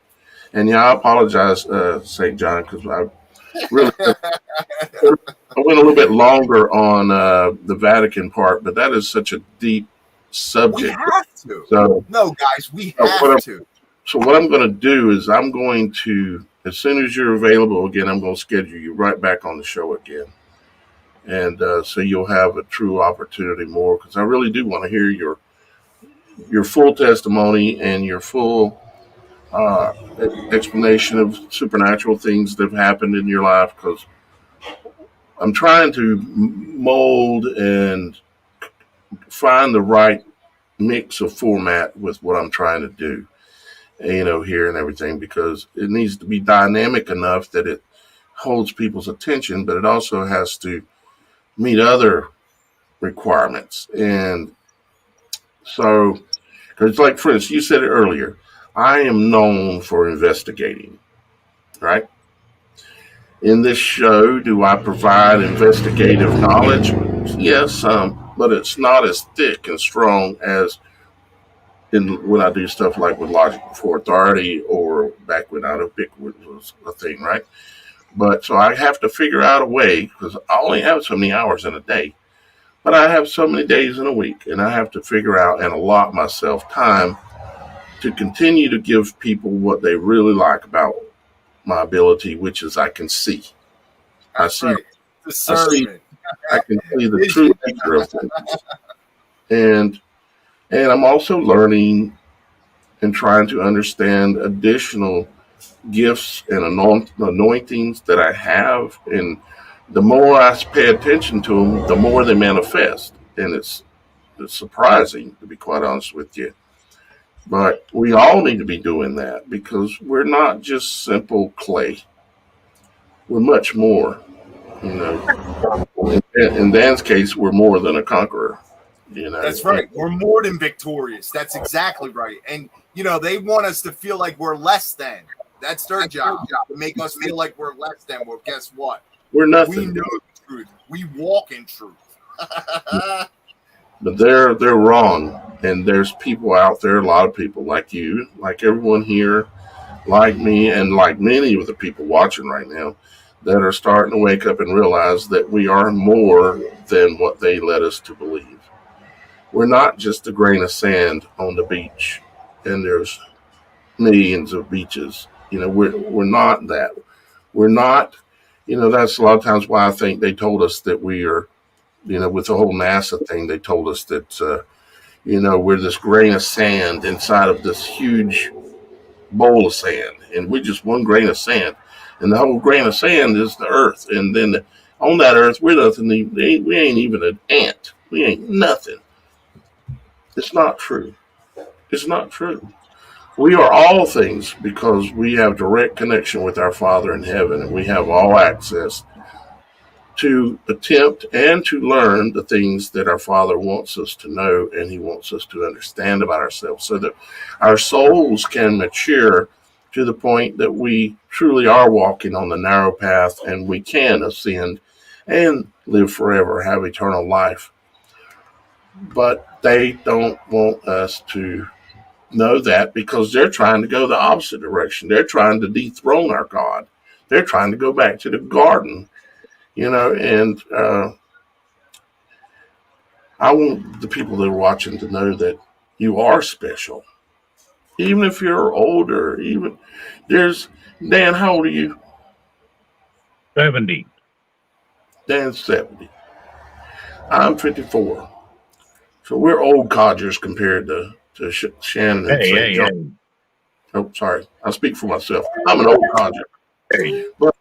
And yeah, I apologize, St. John, because I really I went a little bit longer on the Vatican part, but that is such a deep subject. We have to. So, no, guys, we have to. So what I'm going to do is I'm going to, as soon as you're available again, I'm going to schedule you right back on the show again. And so you'll have a true opportunity more, because I really do want to hear your full testimony and your full explanation of supernatural things that have happened in your life, because I'm trying to mold and find the right mix of format with what I'm trying to do, here and everything, because it needs to be dynamic enough that it holds people's attention, but it also has to meet other requirements. And so, because like, for instance, you said it earlier, I am known for investigating, right? In this show, do I provide investigative knowledge? Yes, but it's not as thick and strong as when I do stuff like with Logic Before Authority, or back when Out of Bigwood was a thing, right? But so I have to figure out a way, because I only have so many hours in a day, but I have so many days in a week, and I have to figure out and allot myself time to continue to give people what they really like about my ability, which is I can see. I see. Right. I can see the true nature of things. And I'm also learning and trying to understand additional gifts and anointings that I have. And the more I pay attention to them, the more they manifest. And it's surprising, to be quite honest with you. But we all need to be doing that, because we're not just simple clay. We're much more, In Dan's case, we're more than a conqueror. That's right. We're more than victorious. That's exactly right. And, they want us to feel like we're less than. That's their job, to make us feel like we're less than. Well, guess what? We're nothing. We know the truth. We walk in truth. But they're wrong. And there's people out there, a lot of people like you, like everyone here, like me, and like many of the people watching right now, that are starting to wake up and realize that we are more than what they led us to believe. We're not just a grain of sand on the beach, and there's millions of beaches. We're not that. We're not, that's a lot of times why I think they told us that we are, with the whole NASA thing, they told us that, we're this grain of sand inside of this huge bowl of sand, and we're just one grain of sand. And the whole grain of sand is the earth. And then on that earth, we're nothing. We ain't even an ant. We ain't nothing. It's not true. It's not true. We are all things, because we have direct connection with our Father in heaven, and we have all access to attempt and to learn the things that our Father wants us to know, and He wants us to understand about ourselves, so that our souls can mature to the point that we truly are walking on the narrow path, and we can ascend and live forever, have eternal life. But they don't want us to know that, because they're trying to go the opposite direction. They're trying to dethrone our God. They're trying to go back to the garden, and I want the people that are watching to know that you are special. Even if you're older, Dan, how old are you? 70. Dan's 70. I'm 54. So we're old codgers compared to Shannon and St. John. Oh, sorry. I speak for myself. I'm an old codger. But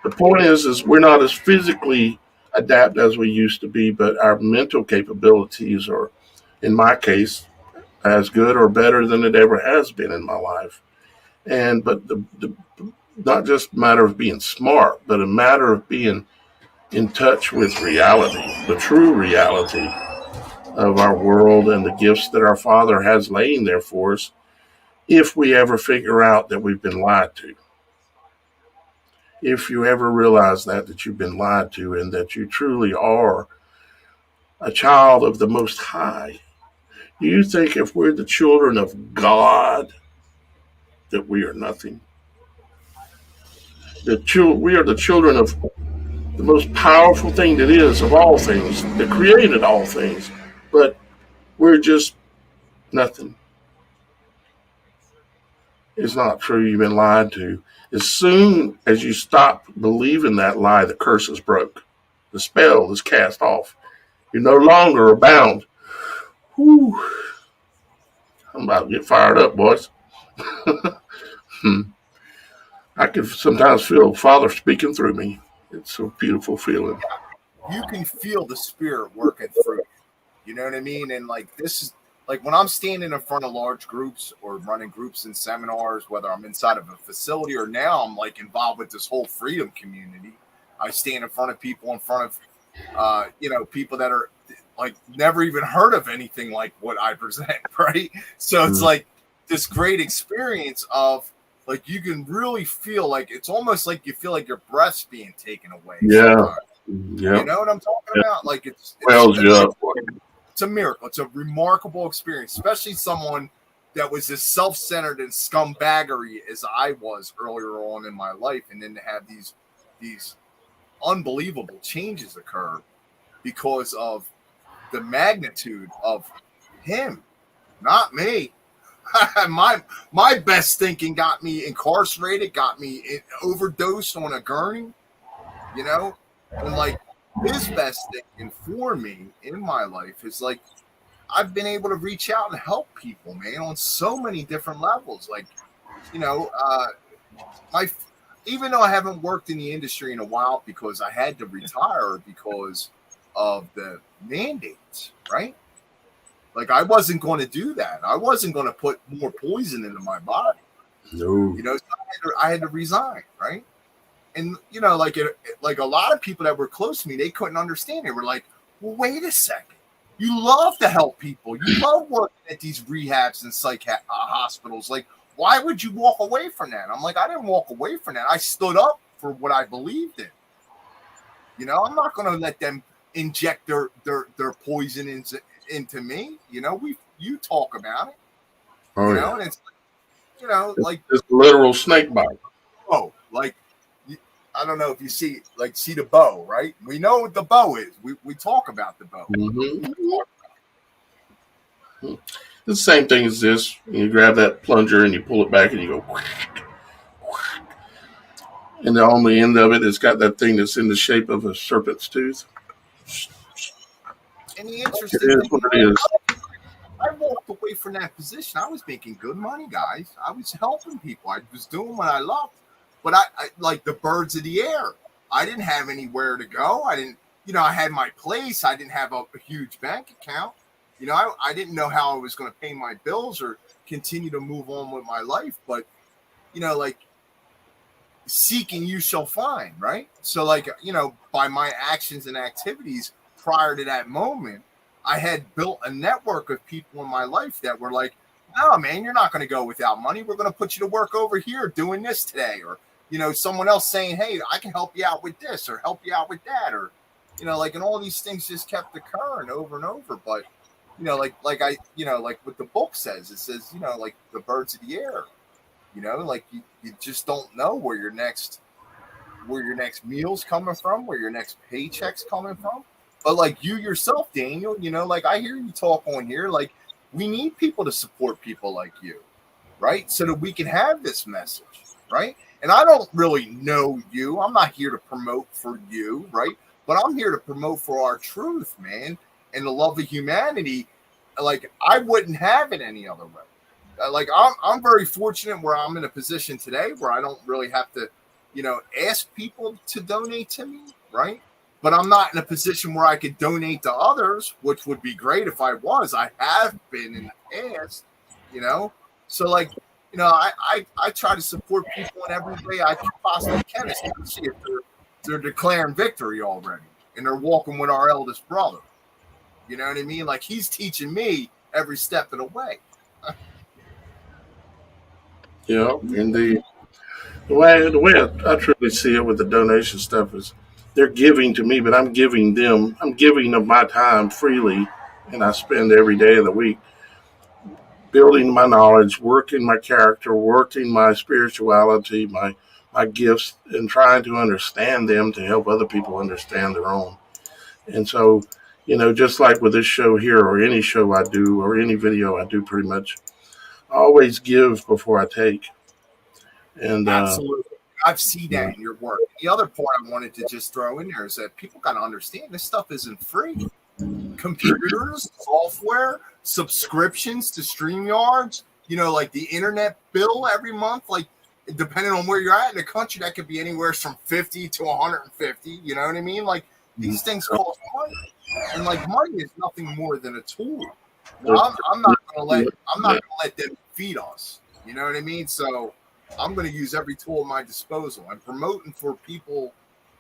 the point is we're not as physically adept as we used to be, but our mental capabilities are, in my case, as good or better than it ever has been in my life. But the not just a matter of being smart, but a matter of being in touch with reality, the true reality of our world and the gifts that our Father has laying there for us. if we ever figure out that we've been lied to. If you ever realize that you've been lied to and that you truly are a child of the Most High, do you think if we're the children of God that we are nothing? We are the children of the most powerful thing that is of all things, that created all things, but we're just nothing. It's not true. You've been lied to. As soon as you stop believing that lie, the curse is broke. The spell is cast off. You're no longer bound. Whew. I'm about to get fired up, boys. I can sometimes feel Father speaking through me. It's a beautiful feeling. You can feel the Spirit working through you. You know what I mean? And like this is like when I'm standing in front of large groups or running groups and seminars, whether I'm inside of a facility or now I'm like involved with this whole freedom community. I stand in front of people, people that are like never even heard of anything like what I present, right? So it's like this great experience of like you can really feel like it's almost like you feel like your breath's being taken away. Yeah. You know what I'm talking about? Like it's a miracle. It's a remarkable experience, especially someone that was as self-centered and scumbaggery as I was earlier on in my life, and then to have these unbelievable changes occur because of the magnitude of him, not me. my best thinking got me incarcerated, got me overdosed on a gurney, you know, and like his best thinking for me in my life is like I've been able to reach out and help people, man, on so many different levels. Like, you know, even though I haven't worked in the industry in a while because I had to retire because of the mandates, right? Like I wasn't going to do that. I wasn't going to put more poison into my body. No. You know, so I had to resign, right? And you know, like a lot of people that were close to me, they couldn't understand. They were like, "Well, wait a second. You love to help people. You love working at these rehabs and psych hospitals. Like, why would you walk away from that?" I'm like, I didn't walk away from that. I stood up for what I believed in. You know, I'm not going to let them inject their poison into me. You know, you talk about it. Oh, you know, and it's like it's literal snake bite. Oh, like I don't know if you see the bow, right? We know what the bow is. We talk about the bow. It's the same thing as this. You grab that plunger and you pull it back and you go whack, whack. And on the end of it, it's got that thing that's in the shape of a serpent's tooth. And the interesting thing what it is. I walked away from that position. I was making good money, guys. I was helping people. I was doing what I loved. But I like the birds of the air. I didn't have anywhere to go. I didn't, I had my place. I didn't have a huge bank account. I didn't know how I was going to pay my bills or continue to move on with my life. But, like seeking you shall find, right? So like, by my actions and activities prior to that moment, I had built a network of people in my life that were like, "No, man, you're not going to go without money. We're going to put you to work over here doing this today." Or, someone else saying, "Hey, I can help you out with this or help you out with that." Or, and all these things just kept occurring over and over. But, like what the book says, it says, like the birds of the air, like you just don't know where your next meal's coming from, where your next paycheck's coming from. But like you yourself, Daniel, like I hear you talk on here, like we need people to support people like you, right? So that we can have this message, right? And I don't really know you. I'm not here to promote for you, right? But I'm here to promote for our truth, man, and the love of humanity. Like I wouldn't have it any other way. Like I'm very fortunate where I'm in a position today where I don't really have to, ask people to donate to me, right? But I'm not in a position where I could donate to others, which would be great if I was. I have been in the past, So like, I try to support people in every way I possibly can, especially if they're declaring victory already and they're walking with our eldest brother. You know what I mean? Like he's teaching me every step of the way. And the way I truly see it with the donation stuff is they're giving to me, but I'm giving them. I'm giving of my time freely, and I spend every day of the week building my knowledge, working my character, working my spirituality, my gifts, and trying to understand them to help other people understand their own. And so, just like with this show here, or any show I do, or any video I do, pretty much, I always give before I take. And Absolutely. I've seen yeah. that in your work. The other part I wanted to just throw in there is that people got to understand this stuff isn't free. Computers, software, subscriptions to StreamYards, like the internet bill every month, like depending on where you're at in the country, that could be anywhere from 50 to 150. You know what I mean? Like these things cost money, and like money is nothing more than a tool. Well, I'm not gonna let them feed us. You know what I mean? So I'm going to use every tool at my disposal. I'm promoting for people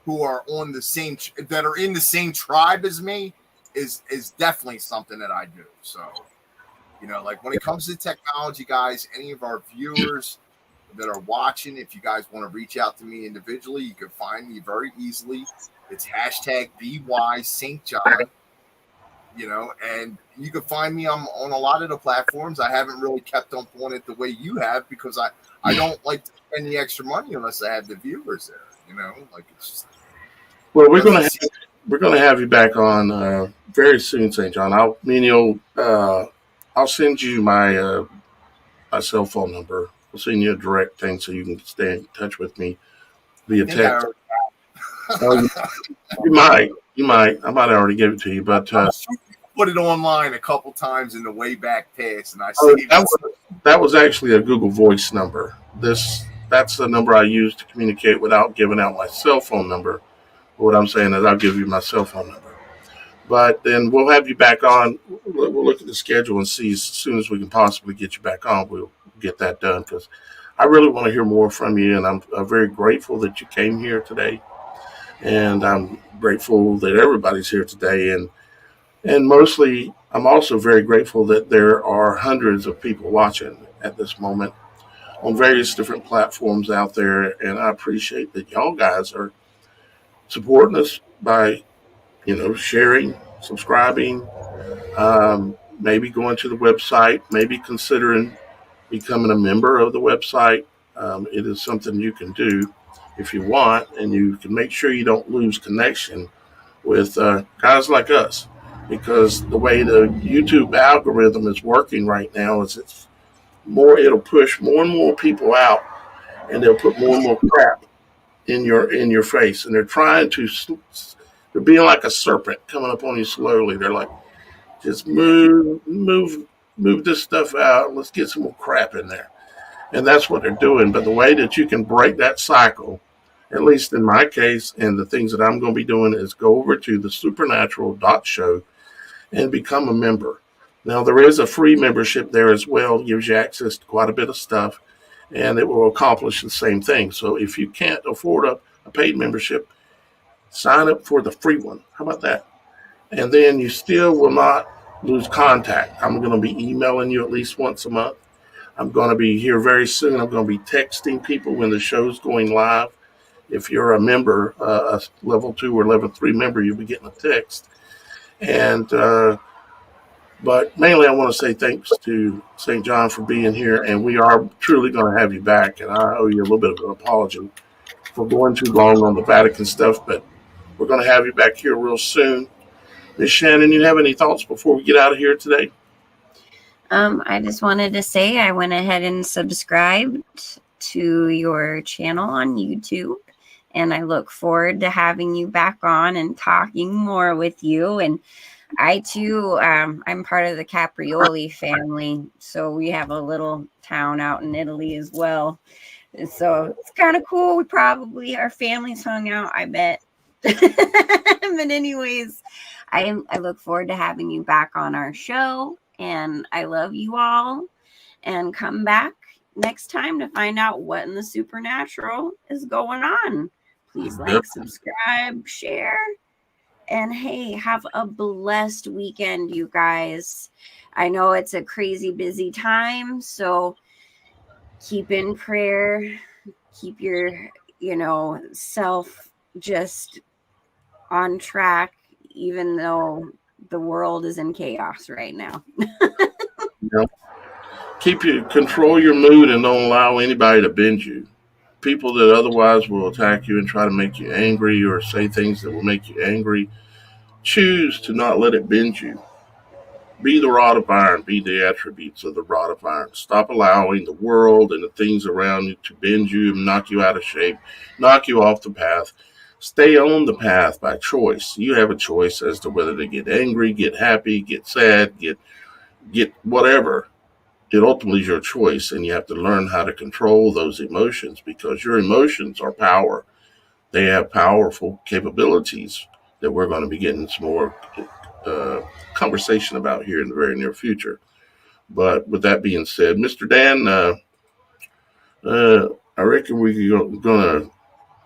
who are on the same that are in the same tribe as me is definitely something that I do. So, like when it comes to technology, guys, any of our viewers that are watching, if you guys want to reach out to me individually, you can find me very easily. It's #BY St. John. And you can find me on a lot of the platforms. I haven't really kept up on it the way you have because I don't like to spend the extra money unless I have the viewers there. Like it's just. Well, we're gonna have you back on very soon, St. John. I'll send you my cell phone number. I'll send you a direct thing so you can stay in touch with me via text. You might. I might already give it to you, but put it online a couple times in the way back past, and I that was actually a Google Voice number. That's the number I use to communicate without giving out my cell phone number. What I'm saying is I'll give you my cell phone number. But then we'll have you back on. We'll look at the schedule and see as soon as we can possibly get you back on. We'll get that done because I really want to hear more from you, and I'm very grateful that you came here today. And I'm grateful that everybody's here today. And mostly, I'm also very grateful that there are hundreds of people watching at this moment on various different platforms out there. And I appreciate that y'all guys are supporting us by, sharing, subscribing, maybe going to the website, maybe considering becoming a member of the website. It is something you can do if you want, and you can make sure you don't lose connection with guys like us, because the way the YouTube algorithm is working right now is it'll push more and more people out, and they'll put more and more crap in your face, and they're being like a serpent coming up on you slowly. They're like, just move this stuff out. Let's get some more crap in there. And that's what they're doing. But the way that you can break that cycle, at least in my case, and the things that I'm going to be doing, is go over to TheSupernatural.Show and become a member. Now, there is a free membership there as well. It gives you access to quite a bit of stuff, and it will accomplish the same thing. So if you can't afford a paid membership, sign up for the free one. How about that? And then you still will not lose contact. I'm going to be emailing you at least once a month. I'm going to be here very soon. I'm going to be texting people when the show's going live. If you're a member, a level 2 or level 3 member, you'll be getting a text. And but mainly I want to say thanks to St. John for being here, and we are truly going to have you back. And I owe you a little bit of an apology for going too long on the Vatican stuff, but we're going to have you back here real soon. Miss Shannon, you have any thoughts before we get out of here today? I just wanted to say I went ahead and subscribed to your channel on YouTube, and I look forward to having you back on and talking more with you. And I too, I'm part of the Caprioli family, so we have a little town out in Italy as well. And so it's kind of cool. Our families hung out, I bet. But anyways, I look forward to having you back on our show, and I love you all, and come back next time to find out what in the supernatural is going on. Please like, subscribe, share, and hey, have a blessed weekend, you guys. I know it's a crazy busy time, so keep in prayer, keep your, self just on track, even though the world is in chaos right now. Control your mood and don't allow anybody to bend you. People that otherwise will attack you and try to make you angry or say things that will make you angry, choose to not let it bend you. Be the rod of iron, be the attributes of the rod of iron. Stop allowing the world and the things around you to bend you and knock you out of shape, knock you off the path. Stay on the path by choice. You have a choice as to whether to get angry, get happy, get sad, get whatever. It ultimately is your choice, and you have to learn how to control those emotions, because your emotions are power. They have powerful capabilities that we're going to be getting some more conversation about here in the very near future. But with that being said, Mr. Dan, I reckon we're going to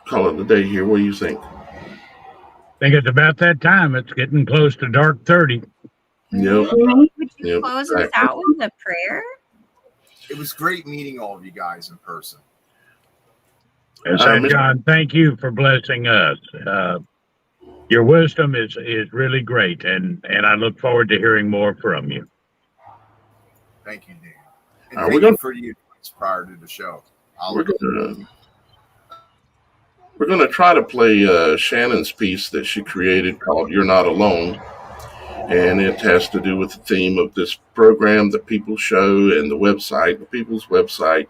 call it a day here. What do you think? I think it's about that time. It's getting close to dark 30. Yep. Would you close us out with a prayer? It was great meeting all of you guys in person. John, thank you for blessing us. Your wisdom is really great, and I look forward to hearing more from you. Thank you, Dan. And thank you for you prior to the show. We're going to try to play Shannon's piece that she created called You're Not Alone. And it has to do with the theme of this program, the People's Show, and the website, the People's website,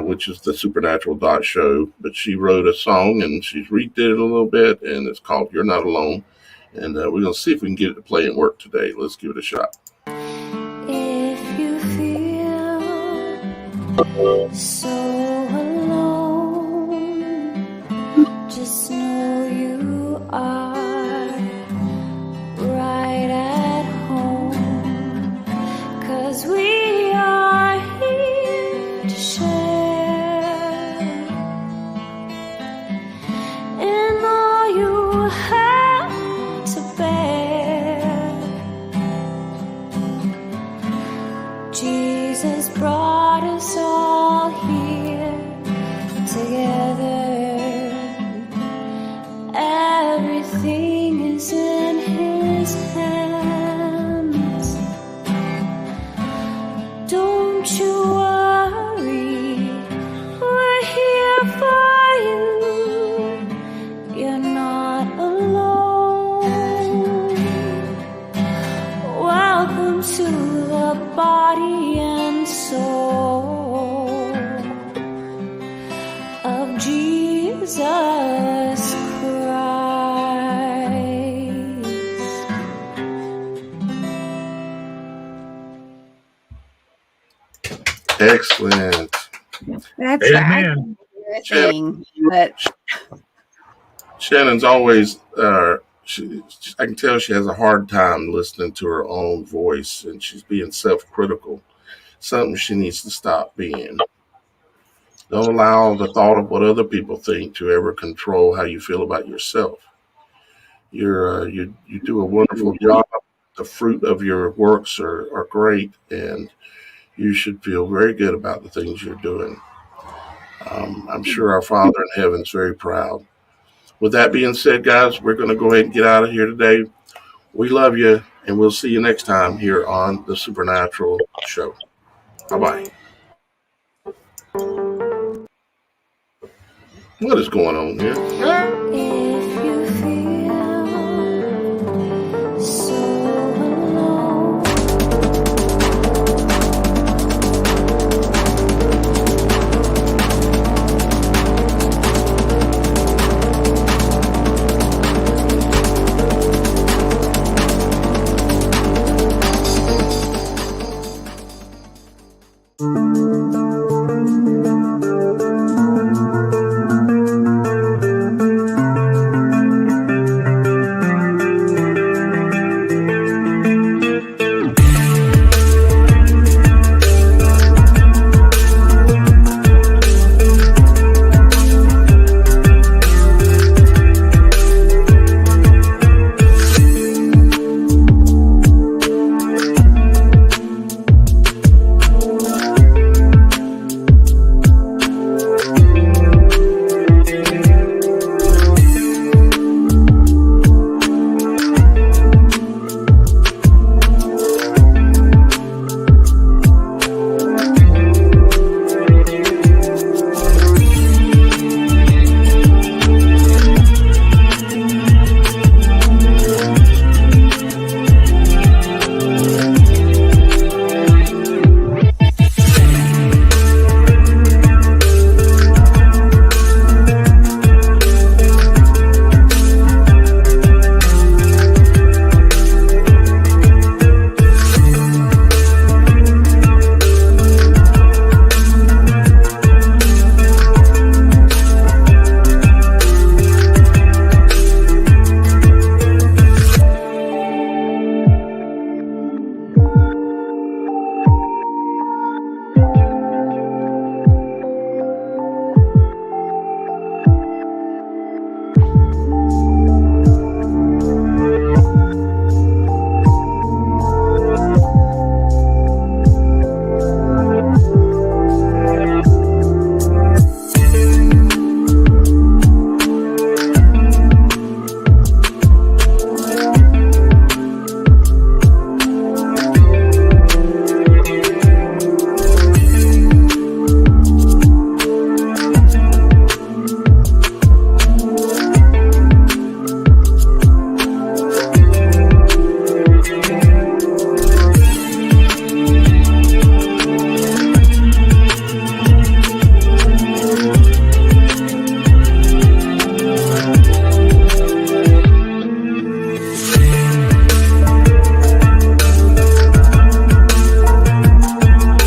which is TheSupernatural.Show. But she wrote a song, and she's redid it a little bit, and it's called You're Not Alone. And we're going to see if we can get it to play and work today. Let's give it a shot. If you feel so alone, just know you are right at home, 'cause we are here to share, and all you have to bear. Jesus brought us all here together. Everything is in His hands. Don't you worry, we're here for you. You're not alone. Welcome to the body and soul of Jesus Excellent. That's Amen. Thing, but Shannon's always, I can tell she has a hard time listening to her own voice, and she's being self-critical. Something she needs to stop being. Don't allow the thought of what other people think to ever control how you feel about yourself. You do a wonderful job. The fruit of your works are great, and you should feel very good about the things you're doing. I'm sure our Father in heaven is very proud. With that being said, guys, we're going to go ahead and get out of here today. We love you, and we'll see you next time here on The Supernatural Show. Bye-bye. What is going on here?